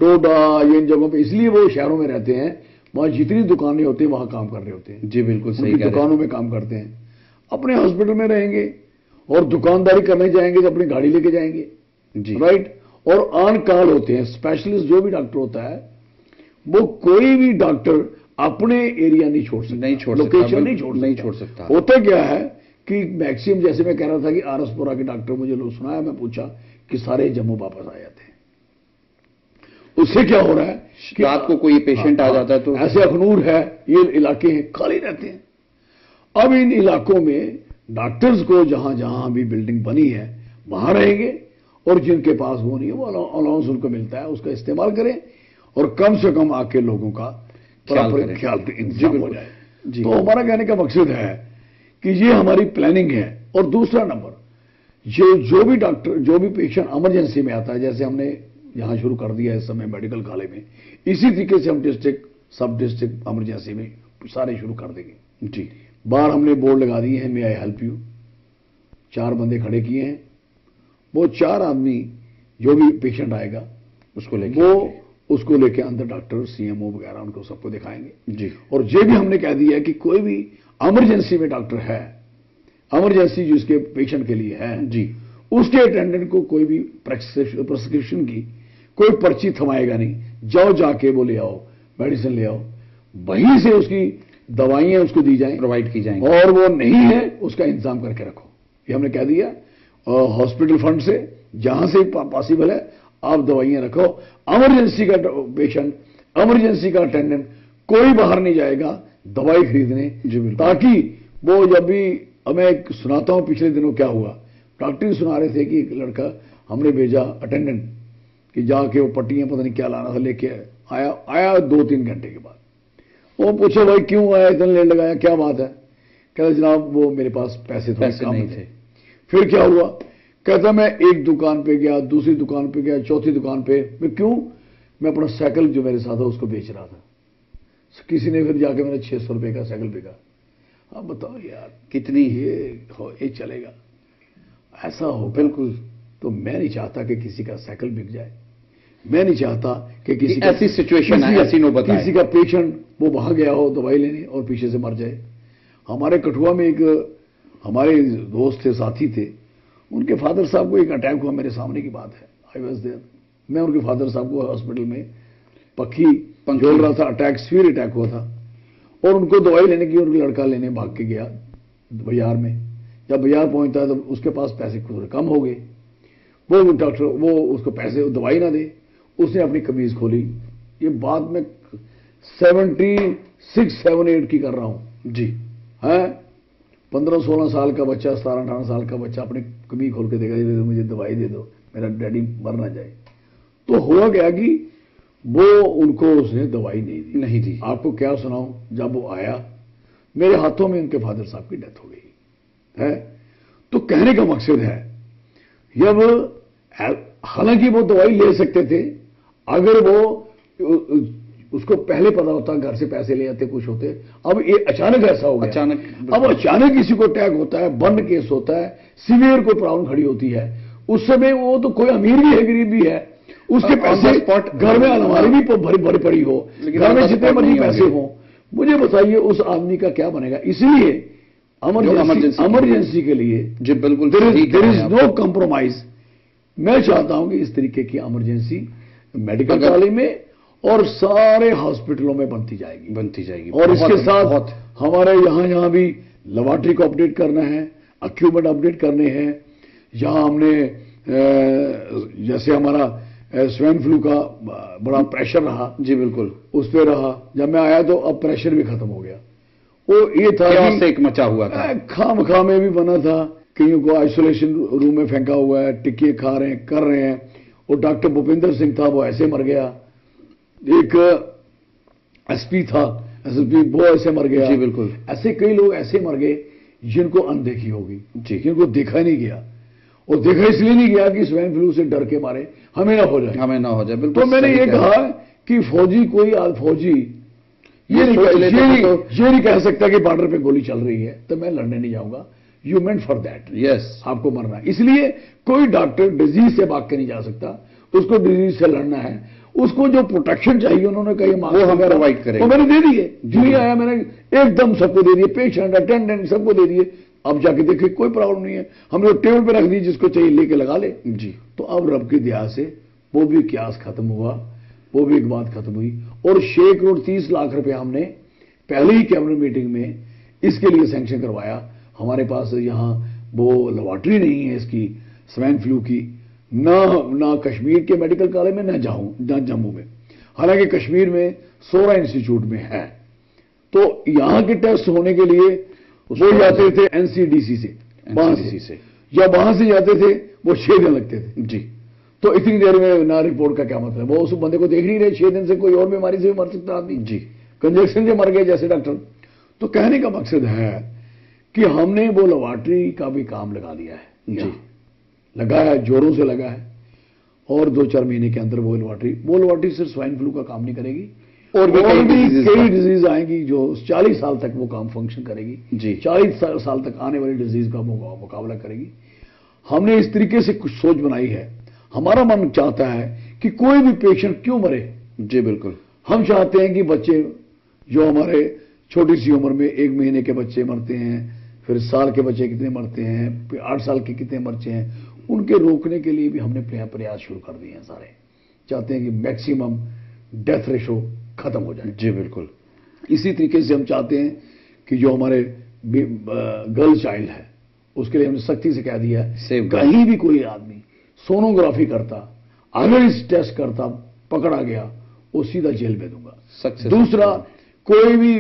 डोडा या इन जगहों पे इसलिए वो शहरों में रहते हैं, वहां जितनी दुकानें होती हैं वहां काम कर रहे होते हैं जी। बिल्कुल सही। दुकानों में काम करते हैं, अपने हॉस्पिटल में रहेंगे और दुकानदारी करने जाएंगे तो अपनी गाड़ी लेके जाएंगे जी, राइट। और ऑन कॉल होते हैं स्पेशलिस्ट, जो भी डॉक्टर होता है वो कोई भी डॉक्टर अपने एरिया नहीं छोड़ सकता, लोकेशन नहीं छोड़ सकता। होता क्या है कि मैक्सिमम, जैसे मैं कह रहा था कि आरसपुरा के डॉक्टर मुझे लोग सुनाया, मैं पूछा कि सारे जम्मू वापस आ जाते हैं। उससे क्या हो रहा है कि रात को कोई पेशेंट आ जाता है तो ऐसे अखनूर है, ये इलाके हैं खाली रहते हैं। अब इन इलाकों में डॉक्टर्स को जहां जहां भी बिल्डिंग बनी है वहां रहेंगे, और जिनके पास वो नहीं है वो अलाउंस उनको मिलता है, उसका इस्तेमाल करें, और कम से कम आके लोगों का ख्याल इंतजाम हो जाए। तो हमारा कहने का मकसद है कि ये हमारी प्लानिंग है। और दूसरा नंबर, जो भी डॉक्टर, जो भी पेशेंट इमरजेंसी में आता है, जैसे हमने यहां शुरू कर दिया है इस समय मेडिकल कॉलेज में, इसी तरीके से हम डिस्ट्रिक्ट, सब डिस्ट्रिक्ट इमरजेंसी में सारे शुरू कर देंगे जी। बाहर हमने बोर्ड लगा दिए हैं, मे आई हेल्प यू, 4 बंदे खड़े किए हैं, वो 4 आदमी जो भी पेशेंट आएगा उसको लेके अंदर डॉक्टर, सीएमओ वगैरह उनको सबको दिखाएंगे जी। और ये भी हमने कह दिया है कि कोई भी इमरजेंसी में डॉक्टर है, इमरजेंसी जिसके पेशेंट के लिए है जी, उसके अटेंडेंट को कोई भी प्रिस्क्रिप्शन की कोई पर्ची थमाएगा नहीं, जाओ जाके वो ले आओ, मेडिसिन ले आओ, वहीं से उसकी दवाइयां उसको दी जाएं, प्रोवाइड की जाएंगी, और वो नहीं है उसका इंतजाम करके रखो। ये हमने कह दिया, हॉस्पिटल फंड से जहां से पॉसिबल है आप दवाइयां रखो। इमरजेंसी का पेशेंट, इमरजेंसी का अटेंडेंट कोई बाहर नहीं जाएगा दवाई खरीदने जी, ताकि वो जब भी, मैं सुनाता हूं पिछले दिनों क्या हुआ, डॉक्टर सुना रहे थे कि एक लड़का हमने भेजा अटेंडेंट कि जाके वो पट्टियां पता नहीं क्या लाना था, लेके आया 2-3 घंटे के बाद। वो पूछे भाई क्यों आया, इतना लेट लगाया, क्या बात है? कहता जनाब वो मेरे पास पैसे कम नहीं थे। फिर क्या हुआ? कहता मैं एक दुकान पे गया, दूसरी दुकान पे गया, चौथी दुकान पे, मैं क्यों? मैं अपना साइकिल जो मेरे साथ है उसको बेच रहा था, किसी ने फिर जाके मैंने 600 रुपए का साइकिल बिका। अब बताओ यार कितनी ये चलेगा, ऐसा हो। बिल्कुल। तो मैं नहीं चाहता कि किसी का साइकिल बिक जाए, मैं नहीं चाहता कि किसी ऐसी सिचुएशन है, ऐसी नौबत आए, किसी का पेशेंट वो वहां गया हो दवाई लेने और पीछे से मर जाए। हमारे कठुआ में एक हमारे दोस्त थे, साथी थे, उनके फादर साहब को एक अटैक हुआ, मेरे सामने की बात है, आई वाज देयर। मैं उनके फादर साहब को हॉस्पिटल में पक्की झोल रहा था, अटैक, सीवियर अटैक हुआ था, और उनको दवाई लेने की उनका लड़का लेने भाग के गया बाजार में। जब बाजार पहुंचता है तो उसके पास पैसे थोड़े कम हो गए, वो डॉक्टर वो उसको पैसे दवाई ना दे, उसने अपनी कमीज खोली। ये बात मैं 76-78 की कर रहा हूं जी, है 15-16 साल का बच्चा, 17-18 साल का बच्चा अपनी कमीज खोल के देगा, मुझे दवाई दे दो, मेरा डैडी मर ना जाए। तो हुआ क्या कि वो उनको उसने दवाई नहीं दी। आपको क्या सुनाऊं, जब वो आया मेरे हाथों में उनके फादर साहब की डेथ हो गई है। तो कहने का मकसद है, जब हालांकि वो दवाई ले सकते थे, अगर वो उसको पहले पता होता, घर से पैसे ले आते, कुछ होते। अब ये अचानक ऐसा हो गया, अब अचानक किसी को अटैक होता है, बर्न केस होता है, सीवियर कोई प्रॉब्लम खड़ी होती है, उस समय वो तो कोई अमीर भी है, गरीब भी है, उसके पैसे घर में अलमारी भी भरी पड़ी हो, घर में जितने मर्जी पैसे हो, मुझे बताइए उस आदमी का क्या बनेगा। इसलिए इमरजेंसी के लिए जी बिल्कुल देयर इज नो कॉम्प्रोमाइज। मैं चाहता हूं कि इस तरीके की इमरजेंसी मेडिकल कॉलेज में और सारे हॉस्पिटलों में बनती जाएगी। और इसके साथ हमारे यहां भी लेबोरेटरी को अपडेट करना है, इक्विपमेंट अपडेट करने हैं। यहां हमने जैसे हमारा स्वाइन फ्लू का बड़ा प्रेशर रहा जी, बिल्कुल उस पे रहा, जब मैं आया तो अब प्रेशर भी खत्म हो गया। वो ये था से एक मचा हुआ था, खाम में भी बना था, कईयों को आइसोलेशन रूम में फेंका हुआ है, टिक्के खा रहे हैं, कर रहे हैं। और डॉक्टर भूपेंद्र सिंह था, वो ऐसे मर गया। एक एसपी था, एसएसपी, वो ऐसे मर गया जी, बिल्कुल ऐसे कई लोग ऐसे मर गए जिनको अनदेखी होगी जी, जिनको देखा नहीं गया। और देखा इसलिए नहीं गया कि स्वाइन फ्लू से डर के मारे हमें ना हो जाए, बिल्कुल। तो मैंने ये कहा कि फौजी ये नहीं कह सकता कि बॉर्डर पे गोली चल रही है तो मैं लड़ने नहीं जाऊंगा। You meant for that, yes, आपको मरना है। इसलिए कोई डॉक्टर डिजीज से भाग के नहीं जा सकता, उसको डिजीज से लड़ना है। उसको जो प्रोटेक्शन चाहिए उन्होंने कहा वो हम प्रोवाइड करेंगे, वो मैंने दे दिए। जो ही आया मैंने एकदम सबको दे दिए, पेशेंट, अटेंडेंट सबको दे दिए। अब जाके देखिए कोई प्रॉब्लम नहीं है, हमने टेबल पे रख दी, जिसको चाहिए लेके लगा ले जी। तो अब रब की दया से वो भी क्यास खत्म हुआ, वो भी एक बात खत्म हुई। और 6 करोड़ 30 लाख रुपए हमने पहले ही कैबिनेट मीटिंग में इसके लिए सैंक्शन करवाया। हमारे पास यहाँ वो लेबोरेटरी नहीं है इसकी स्वाइन फ्लू की, ना कश्मीर के मेडिकल कॉलेज में, ना जम्मू में। हालांकि कश्मीर में सोरा इंस्टीट्यूट में है। तो यहाँ के टेस्ट होने के लिए वो जाते थे एनसीडीसी से, या वहां से जाते थे, वो 6 दिन लगते थे जी। तो इतनी देर में ना रिपोर्ट का क्या मतलब, वो उस बंदे को देख नहीं रहे। 6 दिन से कोई और बीमारी से भी मर सकता आदमी जी, कंजेक्शन से मर गए जैसे डॉक्टर। तो कहने का मकसद है कि हमने वो लेबोरेटरी का भी काम लगा लिया है जी, लगाया है, जोरों से लगा है। और 2-4 महीने के अंदर वो लेबोरेटरी सिर्फ स्वाइन फ्लू का काम नहीं करेगी, और भी कई डिजीज आएंगी जो 40 साल तक वो काम फंक्शन करेगी जी। 40 साल तक आने वाली डिजीज का मुकाबला करेगी। हमने इस तरीके से कुछ सोच बनाई है। हमारा मन चाहता है कि कोई भी पेशेंट क्यों मरे जी, बिल्कुल। हम चाहते हैं कि बच्चे जो हमारे छोटी सी उम्र में 1 महीने के बच्चे मरते हैं, फिर साल के बच्चे कितने मरते हैं, फिर 8 साल के कितने मरते हैं, उनके रोकने के लिए भी हमने प्रयास शुरू कर दिए हैं। सारे चाहते हैं कि मैक्सिमम डेथ रेशो खत्म हो जाए जी, बिल्कुल। इसी तरीके से हम चाहते हैं कि जो हमारे गर्ल चाइल्ड है उसके लिए हमने सख्ती से कह दिया है, कहीं भी कोई आदमी सोनोग्राफी करता, अगर इस टेस्ट करता, पकड़ा गया, वो सीधा जेल में दूंगा। दूसरा, कोई भी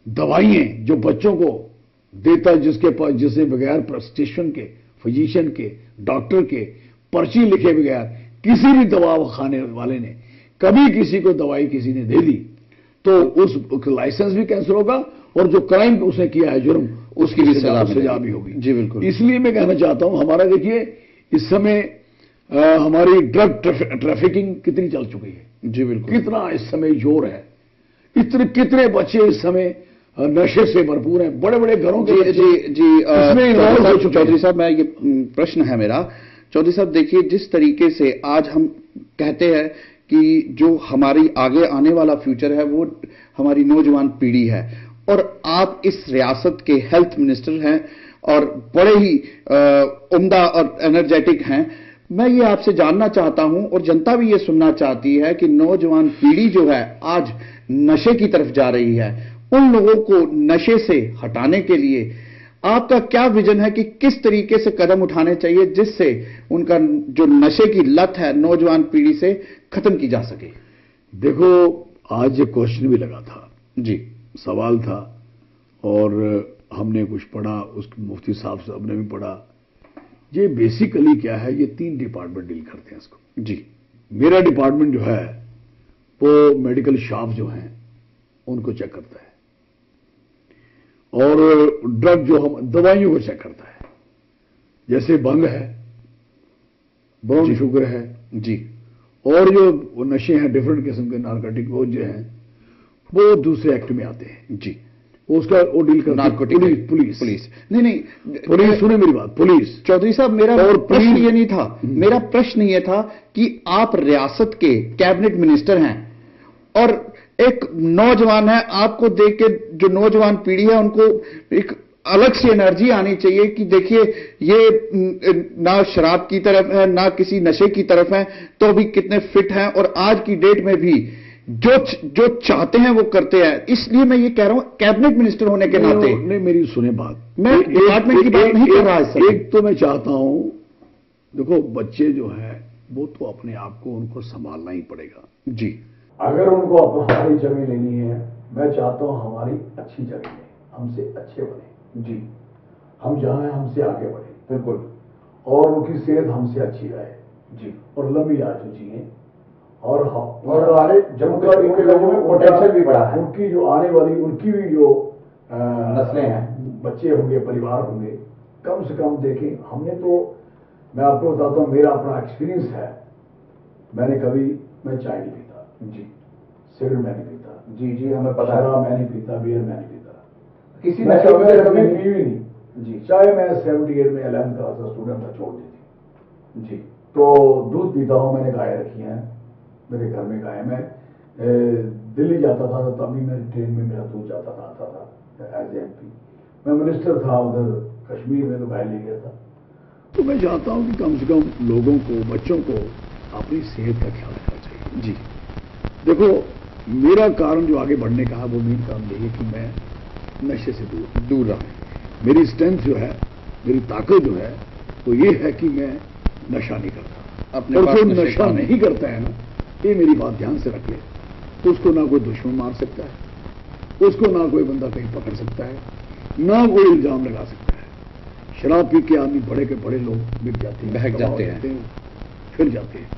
दवाइयां जो बच्चों को देता जिसने बगैर प्रेस्क्रिप्शन के, फिजिशियन के, डॉक्टर के पर्ची लिखे बगैर किसी भी दवा खाने वाले ने कभी किसी को दवाई किसी ने दे दी तो उस लाइसेंस भी कैंसिल होगा, और जो क्राइम उसने किया है, जुर्म, उसकी भी सजा भी होगी जी, बिल्कुल। इसलिए मैं कहना चाहता हूं, हमारा देखिए इस समय हमारी ड्रग ट्रैफिकिंग कितनी चल चुकी है जी, बिल्कुल। कितना इस समय जोर है, कितने बच्चे इस समय नशे से भरपूर हैं, बड़े बड़े घरों के चौधरी साहब, मैं ये प्रश्न है मेरा, चौधरी साहब देखिए, जिस तरीके से आज हम कहते हैं कि जो हमारी आगे आने वाला फ्यूचर है वो हमारी नौजवान पीढ़ी है, और आप इस रियासत के हेल्थ मिनिस्टर हैं और बड़े ही उम्दा और एनर्जेटिक हैं। मैं ये आपसे जानना चाहता हूं और जनता भी ये सुनना चाहती है कि नौजवान पीढ़ी जो है आज नशे की तरफ जा रही है, उन लोगों को नशे से हटाने के लिए आपका क्या विजन है कि किस तरीके से कदम उठाने चाहिए जिससे उनका जो नशे की लत है नौजवान पीढ़ी से खत्म की जा सके? देखो, आज ये क्वेश्चन भी लगा था जी, सवाल था, और हमने कुछ पढ़ा, उसके मुफ्ती साहब साहब ने भी पढ़ा। ये बेसिकली क्या है, ये 3 डिपार्टमेंट डील करते हैं इसको। जी, मेरा डिपार्टमेंट जो है वो मेडिकल शॉप जो हैं उनको चेक करता है, और ड्रग जो हम दवाइयों को चेक करता है, जैसे भंग है, ब्राउन शुगर है जी, और जो नशे हैं डिफरेंट किस्म के नारकोटिक वो जो हैं वो दूसरे एक्ट में आते हैं। जी, उसका वो डील करती है पुलिस। नहीं, पुलिस, सुने मेरी बात, पुलिस। चौधरी साहब, मेरा और प्रश्न ये नहीं था, मेरा प्रश्न ये था कि आप रियासत के कैबिनेट मिनिस्टर हैं और एक नौजवान है, आपको देख के जो नौजवान पीढ़ी है उनको एक अलग सी एनर्जी आनी चाहिए कि देखिए ये ना शराब की तरफ है ना किसी नशे की तरफ है, तो भी कितने फिट हैं और आज की डेट में भी जो चाहते हैं वो करते हैं। इसलिए मैं ये कह रहा हूं कैबिनेट मिनिस्टर होने के नाते। नहीं, मेरी सुने बात, मैं डिपार्टमेंट की बात नहीं कर रहा। एक तो मैं चाहता हूं, देखो बच्चे जो है वो तो अपने आप को उनको संभालना ही पड़ेगा जी। अगर उनको हमारी जमीन लेनी है, मैं चाहता हूं हमारी अच्छी जमीन है, हमसे अच्छे बने जी, हम जहां हैं हमसे आगे बढ़े, बिल्कुल, और उनकी सेहत हमसे अच्छी रहे जी, और लंबी आयु जिए, और हमारे जम्मू कश्मीर के लोगों में पोटेंशियल भी बड़ा है, उनकी जो आने वाली उनकी भी जो नस्लें हैं, बच्चे होंगे, परिवार होंगे, कम से कम देखें। हमने तो, मैं आपको बताता हूं, मेरा अपना एक्सपीरियंस है, मैं चाय नहीं पीता जी, सिगरेट मैं नहीं पीता जी, हमें पता है, शराब मैं नहीं पीता, बियर मैं नहीं पीता, किसी नशे में कभी पी भी नहीं जी। चाहे मैं 78 में 11th क्लास का स्टूडेंट था, छोड़ दी थी जी। तो दूध पीता हूं, मैंने गाय रखी हैं, मेरे घर में गाय। मैं दिल्ली जाता था तभी मेरे ट्रेन में मेरा दूध जाता था, आता था एज MP। मैं मिनिस्टर था उधर कश्मीर में, तो गाय ले गया था। तो मैं चाहता हूं कि कम से कम लोगों को, बच्चों को अपनी सेहत का ख्याल रखना चाहिए जी। देखो, मेरा कारण जो आगे बढ़ने का है वो मेन कारण यही है कि मैं नशे से दूर रहा। मेरी स्ट्रेंथ जो है, मेरी ताकत जो है वो ये है कि मैं नशा नहीं करता। और जो नशा नहीं करता है ना, ये मेरी बात ध्यान से रख ले, तो उसको ना कोई दुश्मन मार सकता है, उसको ना कोई बंदा कहीं पकड़ सकता है, ना कोई इल्जाम लगा सकता है। शराब पी के आदमी बड़े के बड़े लोग बिक जाते हैं, बहक जाते हैं, फिर जाते हैं,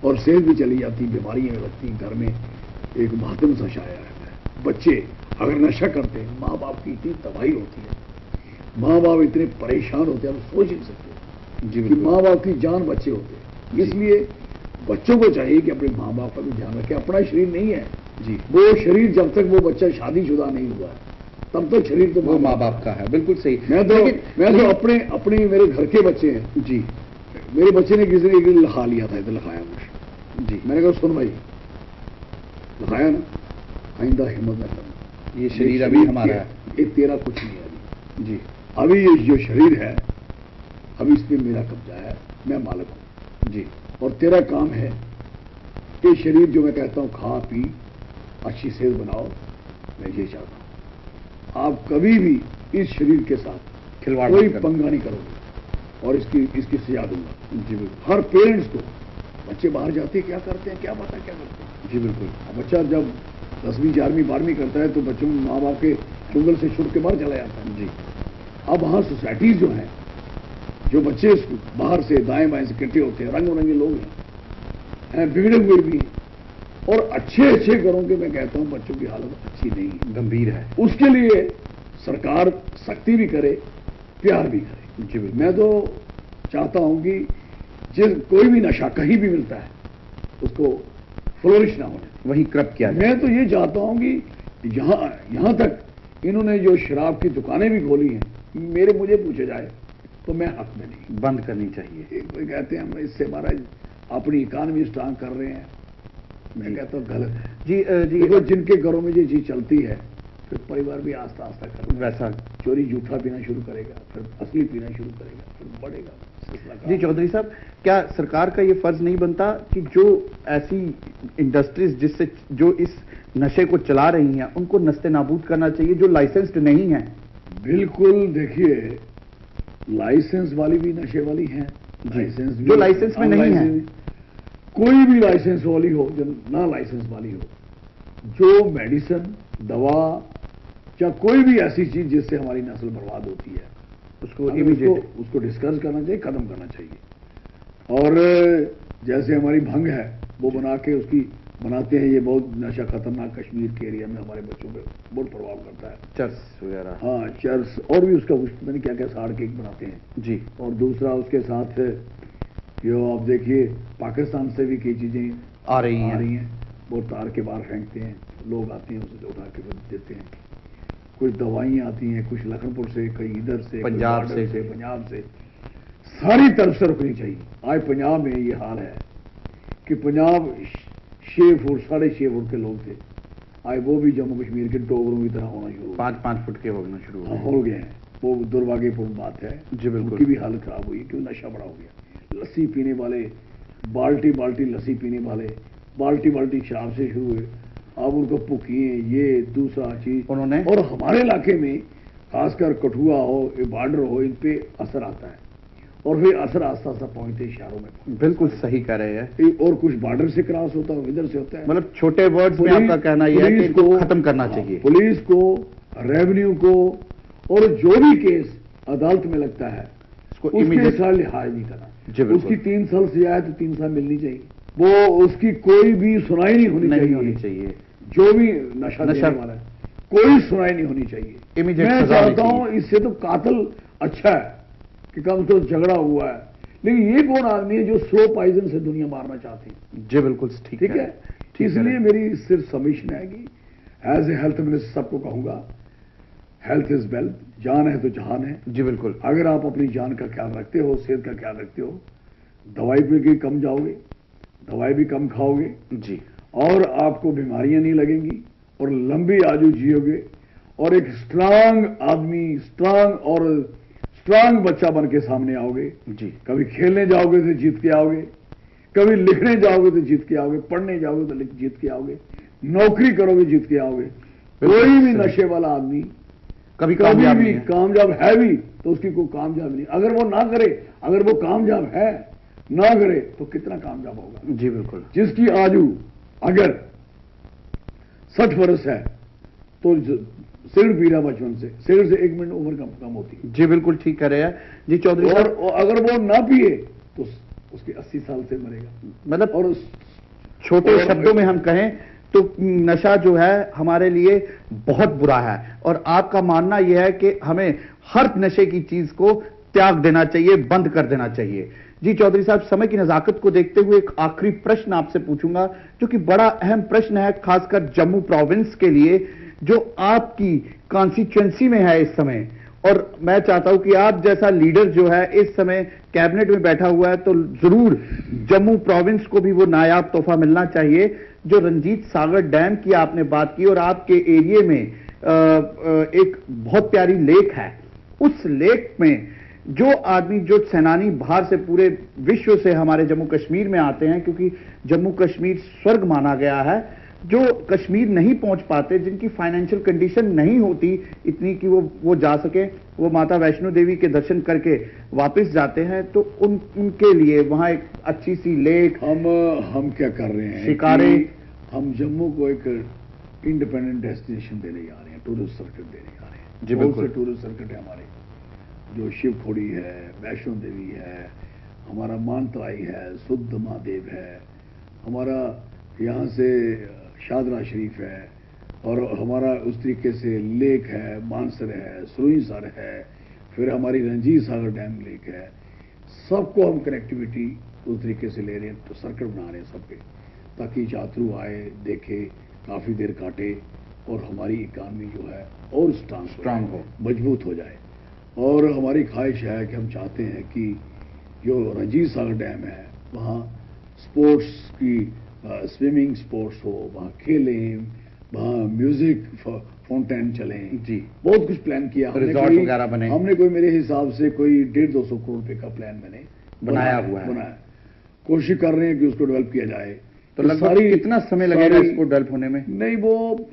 और सेहत भी चली जाती, बीमारियां लगती, घर में एक मातम सा छाया रहता है। बच्चे अगर नशा करते हैं, माँ बाप की इतनी तबाही होती है, माँ बाप इतने परेशान होते हैं, आप सोच नहीं सकते जी कि माँ बाप की जान बच्चे होते हैं। इसलिए बच्चों को चाहिए कि अपने माँ बाप का भी ध्यान रखें। अपना शरीर नहीं है जी, वो शरीर जब तक वो बच्चा शादीशुदा नहीं हुआ है तब तक शरीर तो माँ बाप का है। बिल्कुल सही। मैं तो अपने मेरे घर के बच्चे हैं जी। मेरे बच्चे ने किसी ने लिखा लिया था, इधर लिखाया मुझे जी। मैंने कहा सुन भाई, लिखाया ना, आइंदा हिम्मत न करना, ये शरीर अभी हमारा है, ये तेरा कुछ नहीं है जी। अभी ये जो शरीर है, अभी इस पे मेरा कब्जा है, मैं मालिक हूं जी। और तेरा काम है कि शरीर जो मैं कहता हूं खा पी अच्छी सेहत बनाओ। मैं ये चाहता हूं आप कभी भी इस शरीर के साथ खिलवाड़ कोई पंगा नहीं करोगे, और इसकी सजा दूंगा जी। बिल्कुल। हर पेरेंट्स को, बच्चे बाहर जाते हैं क्या करते हैं, क्या पता क्या करते हैं जी। बिल्कुल। बच्चा जब 10वीं 11वीं 12वीं करता है तो बच्चों माँ बाप के चुंगल से छुट के बाहर चला जाता है जी। अब वहां सोसाइटीज जो है, जो बच्चे बाहर से दाएं बाएं से इकट्ठे होते हैं, रंग बिरंगे लोग हैं, बिगड़े हुए भी, और अच्छे घरों के मैं कहता हूं बच्चों की हालत अच्छी नहीं, गंभीर है। उसके लिए सरकार सख्ती भी करे, प्यार भी करे जी। मैं तो चाहता हूं कि कोई भी नशा कहीं भी मिलता है उसको फ्लोरिश ना होने, वहीं क्रप किया। मैं तो ये चाहता हूं कि यहां तक इन्होंने जो शराब की दुकानें भी खोली हैं, मुझे पूछा जाए तो मैं हक में नहीं, बंद करनी चाहिए। कोई कहते हैं हम इससे हमारा अपनी इकानमी स्ट्रांग कर रहे हैं। मैं कहता हूँ गलत है जी। देखो जिनके घरों में ये चीज चलती है फिर परिवार भी आस्ता आस्ता कर वैसा चोरी जूठा पीना शुरू करेगा, फिर असली पीना शुरू करेगा, फिर बढ़ेगा सिलसिला। जी चौधरी साहब, क्या सरकार का ये फर्ज नहीं बनता कि जो ऐसी इंडस्ट्रीज जिससे जो इस नशे को चला रही हैं उनको नस्ते नाबूद करना चाहिए, जो लाइसेंस्ड नहीं है? बिल्कुल, देखिए लाइसेंस वाली भी नशे वाली हैं, लाइसेंस जो लाइसेंस में नहीं है। कोई भी लाइसेंस वाली हो जो ना लाइसेंस वाली हो, जो मेडिसिन दवा या कोई भी ऐसी चीज जिससे हमारी नस्ल बर्बाद होती है उसको डिस्कस करना चाहिए, खत्म करना चाहिए। और जैसे हमारी भंग है वो बना के उसकी बनाते हैं, ये बहुत नशा खतरनाक कश्मीर के एरिया में हमारे बच्चों पे बहुत प्रभाव करता है, चर्स वगैरह। हाँ चर्स, और भी उसका कुछ पता नहीं क्या क्या साड़ केक बनाते हैं जी। और दूसरा उसके साथ जो आप देखिए पाकिस्तान से भी कई चीजें आ रही हैं, वो तार के बाहर फेंकते हैं, लोग आते हैं उसे उठा के देते हैं। कुछ दवाइयां आती हैं, कुछ लखनपुर से, कहीं इधर से, पंजाब से, पंजाब से, सारी तरफ से रुकनी चाहिए। आज पंजाब में ये हाल है कि पंजाब 6 फुट 6.5 फुट के लोग थे, आज वो भी जम्मू कश्मीर के टोकरों की तरह होना शुरू 5-5 फुट के होना शुरू हो गए हैं। वो दुर्भाग्यपूर्ण बात है जी। बिल्कुल, उनकी भी हालत खराब हुई क्योंकि नशा बड़ा हो गया। लस्सी पीने वाले बाल्टी बाल्टी लस्सी पीने वाले बाल्टी बाल्टी शराब से शुरू हुए, अब उनको पुखिए ये दूसरा चीज उन्होंने। और हमारे इलाके में खासकर कठुआ हो, बॉर्डर हो, इन पे असर आता है और फिर असर आस्ता आस्ता पहुंचते शहरों में। बिल्कुल सही कह रहे हैं। और कुछ बॉर्डर से क्रॉस होता है, इधर से होता है। मतलब छोटे वर्ड्स में आपका कहना यह है कि इनको खत्म करना चाहिए, पुलिस को, रेवेन्यू को, और जो भी केस अदालत में लगता है उसके साथ लिहाज नहीं करना। उसकी 3 साल सजा है तो 3 साल मिलनी चाहिए, वो उसकी कोई भी सुनाई नहीं होनी चाहिए। जो भी नशा देने वाला है कोई सुनाई नहीं होनी चाहिए। मैं चाहता हूं इससे तो कातिल अच्छा है कि कम से कम झगड़ा हुआ है, लेकिन ये कौन आदमी है जो स्लो पॉइजन से दुनिया मारना चाहती है? जी बिल्कुल ठीक है। इसलिए मेरी सिर्फ सबमिशन है कि एज ए हेल्थ मिनिस्टर सबको कहूंगा, हेल्थ इज वेल्थ, जान है तो जहान है। जी बिल्कुल। अगर आप अपनी जान का ख्याल रखते हो, सेहत का ख्याल रखते हो, दवाई पे भी कम जाओगे, दवाई भी कम खाओगे जी, और आपको बीमारियां नहीं लगेंगी और लंबी आयु जियोगे और एक स्ट्रांग आदमी, स्ट्रांग बच्चा बन के सामने आओगे जी। कभी खेलने जाओगे तो जीत के आओगे, कभी लिखने जाओगे तो जीत के आओगे, पढ़ने जाओगे तो जीत के आओगे, नौकरी करोगे जीत के आओगे। कोई भी नशे वाला आदमी कभी भी कामयाब है भी तो उसकी कोई कामयाब नहीं। अगर वो ना करे, अगर वो कामयाब है ना करे तो कितना कामयाब होगा? जी बिल्कुल। जिसकी आयु अगर 60 वर्ष है तो सिगरेट पी रहा बचपन से, सिगरेट से 1 मिनट उम्र कम होती है। जी बिल्कुल ठीक कह रहे हैं जी चौधरी साहब। और अगर वो ना पिए तो उसके 80 साल से मरेगा। मतलब और छोटे शब्दों में हम कहें तो नशा जो है हमारे लिए बहुत बुरा है, और आपका मानना यह है कि हमें हर नशे की चीज को त्याग देना चाहिए, बंद कर देना चाहिए। जी चौधरी साहब, समय की नजाकत को देखते हुए एक आखिरी प्रश्न आपसे पूछूंगा जो कि बड़ा अहम प्रश्न है, खासकर जम्मू प्रोविंस के लिए जो आपकी कॉन्स्टिट्यूएंसी में है इस समय। और मैं चाहता हूं कि आप जैसा लीडर जो है इस समय कैबिनेट में बैठा हुआ है, तो जरूर जम्मू प्रोविंस को भी वो नायाब तोहफा मिलना चाहिए। जो रंजीत सागर डैम की आपने बात की और आपके एरिया में एक बहुत प्यारी लेक है, उस लेक में जो आदमी, जो सेनानी बाहर से पूरे विश्व से हमारे जम्मू कश्मीर में आते हैं, क्योंकि जम्मू कश्मीर स्वर्ग माना गया है, जो कश्मीर नहीं पहुंच पाते, जिनकी फाइनेंशियल कंडीशन नहीं होती इतनी कि वो जा सके, वो माता वैष्णो देवी के दर्शन करके वापस जाते हैं, तो उनके लिए वहां एक अच्छी सी लेक। हम क्या कर रहे हैं, शिकारे, हम जम्मू को एक इंडिपेंडेंट डेस्टिनेशन देने जा रहे हैं, टूरिस्ट सर्किट देने जा रहे हैं। जी बिल्कुल। टूरिस्ट सर्किट है हमारे, जो शिवखोड़ी है, वैष्णो देवी है, हमारा मानतलाई है, शुद्ध महादेव है, हमारा यहाँ से शादरा शरीफ है, और हमारा उस तरीके से लेक है, मानसर है, सुरुईसर है, फिर हमारी रंजीत सागर डैम लेक है। सबको हम कनेक्टिविटी उस तरीके से ले रहे हैं, तो सर्किट बना रहे हैं सबके, ताकि यात्रु आए, देखे, काफ़ी देर काटे और हमारी इकानमी जो है और स्ट्रांग हो, मजबूत हो जाए। और हमारी ख्वाहिश है कि हम चाहते हैं कि जो रंजीत सागर डैम है वहाँ स्पोर्ट्स की स्विमिंग स्पोर्ट्स हो, वहाँ खेलें, वहाँ म्यूजिक फाउंटेन चलें जी, बहुत कुछ प्लान किया रिजॉर्ट वगैरह बने। हमने कोई मेरे हिसाब से कोई 150-200 करोड़ रुपए का प्लान मैंने बनाया हुआ है। कोशिश कर रहे हैं कि उसको डेवलप किया जाए। तो लगभग कितना समय लगेगा इसको डेवलप होने में? नहीं, वो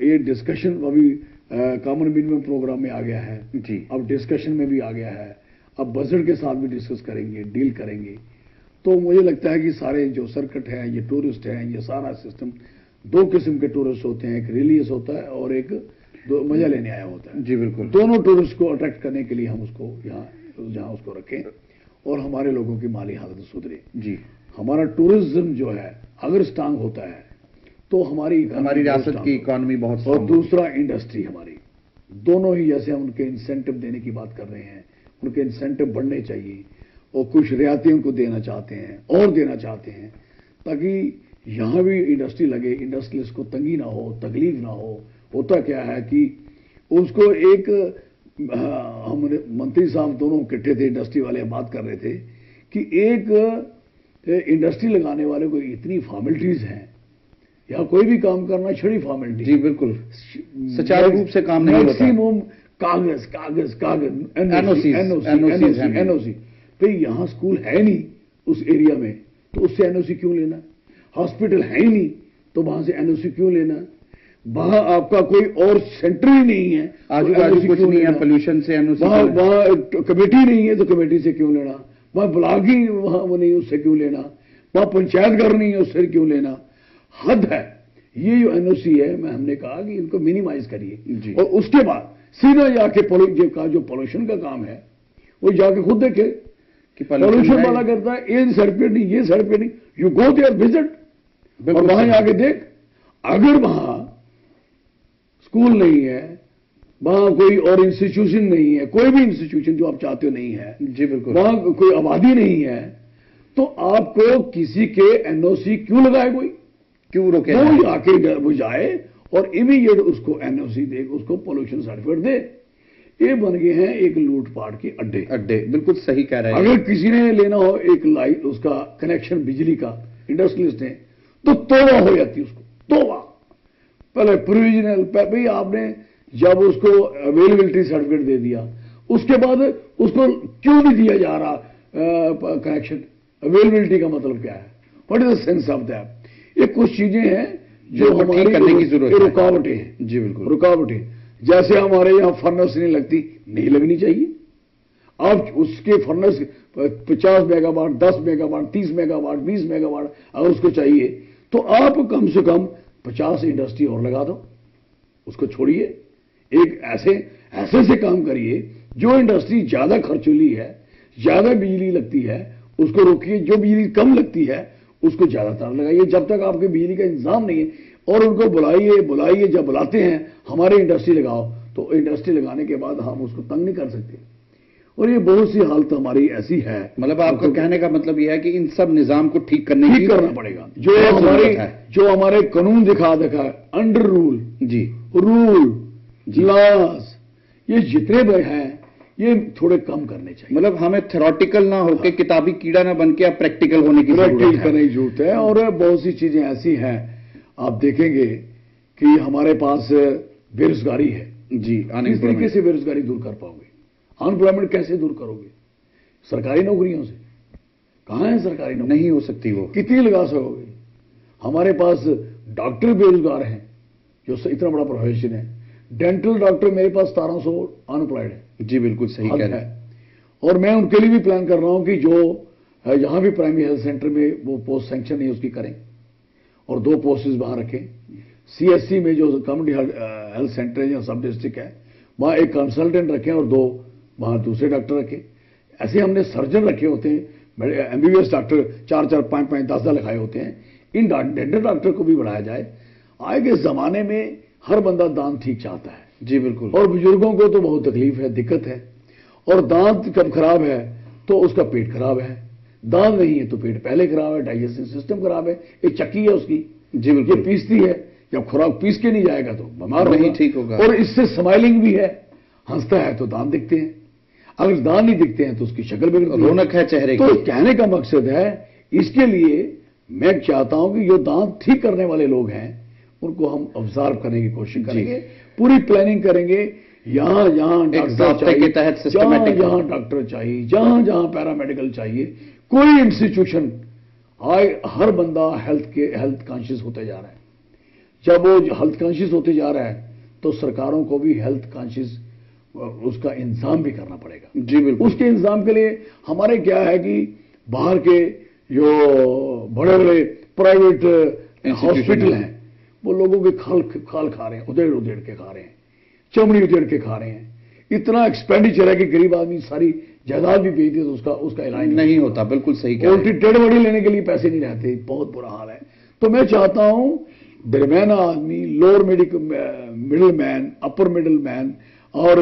ये डिस्कशन अभी कॉमन मिनिमम प्रोग्राम में आ गया है जी, अब डिस्कशन में भी आ गया है, अब बजट के साथ भी डिस्कस करेंगे, डील करेंगे। तो मुझे लगता है कि सारे जो सर्किट है, ये टूरिस्ट है, ये सारा सिस्टम, दो किस्म के टूरिस्ट होते हैं, एक रिलीजियस होता है और एक मजा लेने आया होता है। जी बिल्कुल। दोनों टूरिस्ट को अट्रैक्ट करने के लिए हम उसको जहाँ उसको रखें और हमारे लोगों की माली हालत सुधरे। जी, हमारा टूरिज्म जो है अगर स्ट्रांग होता है तो हमारी रियासत की इकोनॉमी बहुत, और दूसरा इंडस्ट्री हमारी, दोनों ही जैसे हम उनके इंसेंटिव देने की बात कर रहे हैं, उनके इंसेंटिव बढ़ने चाहिए और कुछ रियायतें उनको देना चाहते हैं और देना चाहते हैं ताकि यहां भी इंडस्ट्री लगे, इंडस्ट्रियलिस्ट को तंगी ना हो, तकलीफ ना हो। होता क्या है कि उसको एक हम मंत्री साहब दोनों इकट्ठे थे, इंडस्ट्री वाले बात कर रहे थे कि एक इंडस्ट्री लगाने वाले को इतनी फॉर्मेलिटीज हैं, या कोई भी काम करना छड़ी फॉर्मेलिटी। जी बिल्कुल, सुचारू रूप से काम नहीं होता। मैक्सिमम कागज कागज कागज, एनओसी। भाई यहाँ स्कूल है नहीं उस एरिया में, तो उससे एनओसी क्यों लेना? हॉस्पिटल है ही नहीं, तो वहां से एनओसी क्यों लेना? वहां आपका कोई और सेंटर ही नहीं है, आजू बाजू कुछ नहीं है, पोल्यूशन से एनओसी। वहां कमेटी नहीं है, तो कमेटी से क्यों लेना? वहां ब्लॉक ही वहां वो नहीं, उससे क्यों लेना? वहां पंचायत घर नहीं है, उससे क्यों लेना? हद है। ये जो एनओसी है, हमने कहा कि इनको मिनिमाइज करिए और उसके बाद सीधा जाके जो पोल्यूशन का काम है वो जाके खुद देखे कि पोल्यूशन वाला करता है, ये सर्टिफिकेट नहीं, ये सर्टिफिकेट नहीं, यू गो देयर विजिट और वहां जाके देख। अगर वहां स्कूल नहीं है, वहां कोई और इंस्टीट्यूशन नहीं है, कोई भी इंस्टीट्यूशन जो आप चाहते हो नहीं है, जी बिल्कुल, वहां कोई आबादी नहीं है, तो आपको किसी के एनओसी क्यों लगाए? कोई क्यों रोके? वो जाके वो जाए और इमीडिएट उसको एनओसी दे, उसको पोल्यूशन सर्टिफिकेट दे। ये बन गए हैं एक लूटपाट के अड्डे। बिल्कुल सही कह रहे हैं। अगर किसी ने लेना हो एक लाइट, उसका कनेक्शन बिजली का, इंडस्ट्रियलिस्ट है, तो तोबा हो जाती उसको, तोबा। पहले प्रोविजनल, भाई आपने जब उसको अवेलेबिलिटी सर्टिफिकेट दे दिया, उसके बाद उसको क्यों नहीं दिया जा रहा कनेक्शन? अवेलेबिलिटी का मतलब क्या है? What is the sense of that? ये कुछ चीजें हैं जो हमारी करने की जरूरत है, रुकावटें हैं। जी बिल्कुल, रुकावटें। जैसे हमारे यहाँ फर्नेस नहीं लगती, नहीं लगनी चाहिए। आप उसके furnace 50 megawatt, 10 megawatt, 30 megawatt, 20 megawatt अगर उसको चाहिए, तो आप कम से कम 50 इंडस्ट्री और लगा दो, उसको छोड़िए। एक ऐसे से काम करिए जो इंडस्ट्री ज्यादा खर्चीली है, ज्यादा बिजली लगती है, उसको रोकिए। जो बिजली कम लगती है उसको ज्यादातर लगाइए। जब तक आपके बिजली का इंतजाम नहीं है, और उनको बुलाइए, जब बुलाते हैं हमारे इंडस्ट्री लगाओ, तो इंडस्ट्री लगाने के बाद हम उसको तंग नहीं कर सकते। और ये बहुत सी हालत हमारी ऐसी है। मतलब आपका कहने का मतलब यह है कि इन सब निजाम को ठीक करना पड़ेगा। जो हमारे कानून दिखा है, अंडर रूल, जी रूल, लॉज, ये जितने भी हैं, ये थोड़े कम करने चाहिए। मतलब हमें थ्योरेटिकल ना होके, किताबी कीड़ा ना बन के, अब प्रैक्टिकल होने की जरूरत है। और बहुत सी चीजें ऐसी हैं, आप देखेंगे कि हमारे पास बेरोजगारी है। जी, किस तरीके से बेरोजगारी दूर कर पाओगे? अनएम्प्लॉयमेंट कैसे दूर करोगे? सरकारी नौकरियों से? कहां है सरकारी नौकरी? नहीं हो सकती वो। कितनी लगा सकोगे? हमारे पास डॉक्टर बेरोजगार हैं, जो इतना बड़ा प्रोफेशन है। डेंटल डॉक्टर मेरे पास 1700 अनएम्प्लॉयड है। जी बिल्कुल सही कह रहे हैं। और मैं उनके लिए भी प्लान कर रहा हूं कि जो यहां भी प्राइमरी हेल्थ सेंटर में वो पोस्ट सैंक्शन है उसकी करें और 2 पोस्टेज वहां रखें। सीएससी में जो कम्युनिटी हेल्थ सेंटर है या सब डिस्ट्रिक्ट है, वहां एक कंसल्टेंट रखें और 2 वहां दूसरे डॉक्टर रखें। ऐसे हमने सर्जन रखे होते हैं, एमबीबीएस डॉक्टर 4-4, 5-5, 10 लिखाए होते हैं। इन डेंटल डॉक्टर को भी बढ़ाया जाए। आए के जमाने में हर बंदा दांत ठीक चाहता है। जी बिल्कुल। और बुजुर्गों को तो बहुत तकलीफ है, दिक्कत है। और दांत कब खराब है तो उसका पेट खराब है, दांत नहीं है तो पेट पहले खराब है, डाइजेस्टिव सिस्टम खराब है। एक चक्की है उसकी, जी बिल्कुल, ये पीसती है। जब खुराक पीस के नहीं जाएगा तो बीमार नहीं ठीक होगा। और इससे स्माइलिंग भी है, हंसता है तो दांत दिखते हैं। अगर दांत नहीं दिखते हैं तो उसकी शक्ल बिल्कुल रौनक है चेहरे की। तो कहने का मकसद है इसके लिए मैं चाहता हूं कि जो दांत ठीक करने वाले लोग हैं उनको हम ऑब्जर्व करने की कोशिश करेंगे, पूरी प्लानिंग करेंगे, यहां जहां डॉक्टर के तहत सिस्टमैटिक, जहां डॉक्टर चाहिए, जहां जहां पैरामेडिकल चाहिए, कोई इंस्टीट्यूशन हर बंदा हेल्थ कॉन्शियस होते जा रहा है। जब वो हेल्थ कॉन्शियस होते जा रहा है तो सरकारों को भी हेल्थ कॉन्शियस उसका इंतजाम भी करना पड़ेगा। जी बिल्कुल। उसके इंतजाम के लिए हमारे क्या है कि बाहर के जो बड़े बड़े प्राइवेट हॉस्पिटल हैं वो लोगों के खाल खा रहे हैं, उधेड़ उधेड़ के खा रहे हैं, चमड़ी उधेड़ के खा रहे हैं। इतना एक्सपेंडिचर है कि गरीब आदमी सारी जायदाद भी बेच दे तो उसका इलाज नहीं होता। बिल्कुल सही कह रहे हैं। उल्टी डेड बॉडी लेने के लिए पैसे नहीं रहते, बहुत बुरा हाल है। तो मैं चाहता हूं दरमियाना आदमी, lower middle man, upper middle man और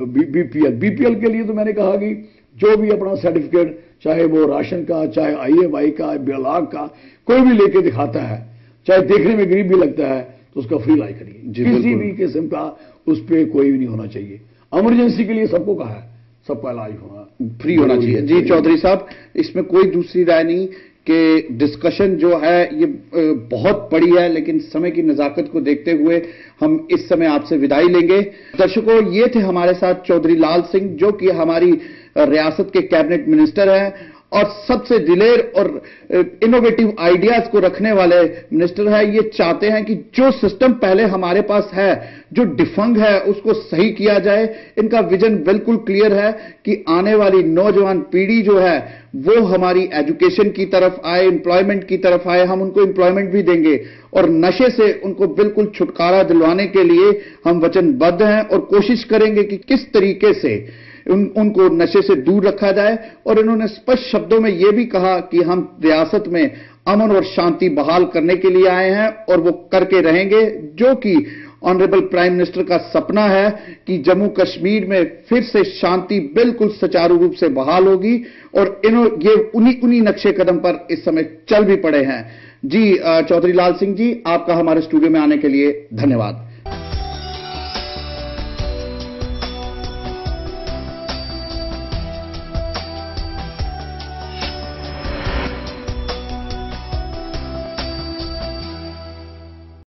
बीपीएल के लिए तो मैंने कहा कि जो भी अपना सर्टिफिकेट, चाहे वो राशन का, चाहे IMI का, ब्लाक का, कोई भी लेके दिखाता है, चाहे देखने में गरीब भी लगता है, तो उसका फ्री इलाज करिए। किसी भी किस्म का उस पर कोई भी नहीं होना चाहिए। इमरजेंसी के लिए सबको कहा है, सबका इलाज होना फ्री होना चाहिए। जी चौधरी साहब, इसमें कोई दूसरी राय नहीं कि डिस्कशन जो है ये बहुत बड़ी है, लेकिन समय की नजाकत को देखते हुए हम इस समय आपसे विदाई लेंगे। दर्शकों, ये थे हमारे साथ चौधरी लाल सिंह, जो कि हमारी रियासत के कैबिनेट मिनिस्टर हैं और सबसे दिलेर और इनोवेटिव आइडियाज को रखने वाले मिनिस्टर है। ये चाहते हैं कि जो सिस्टम पहले हमारे पास है, जो डिफंग है, उसको सही किया जाए। इनका विजन बिल्कुल क्लियर है कि आने वाली नौजवान पीढ़ी जो है वो हमारी एजुकेशन की तरफ आए, एम्प्लॉयमेंट की तरफ आए। हम उनको एम्प्लॉयमेंट भी देंगे और नशे से उनको बिल्कुल छुटकारा दिलवाने के लिए हम वचनबद्ध हैं और कोशिश करेंगे कि किस तरीके से उनको नशे से दूर रखा जाए। और इन्होंने स्पष्ट शब्दों में यह भी कहा कि हम रियासत में अमन और शांति बहाल करने के लिए आए हैं और वो करके रहेंगे, जो कि ऑनरेबल प्राइम मिनिस्टर का सपना है कि जम्मू कश्मीर में फिर से शांति बिल्कुल सुचारू रूप से बहाल होगी। और ये उन्हीं नक्शे कदम पर इस समय चल भी पड़े हैं। जी चौधरी लाल सिंह जी, आपका हमारे स्टूडियो में आने के लिए धन्यवाद।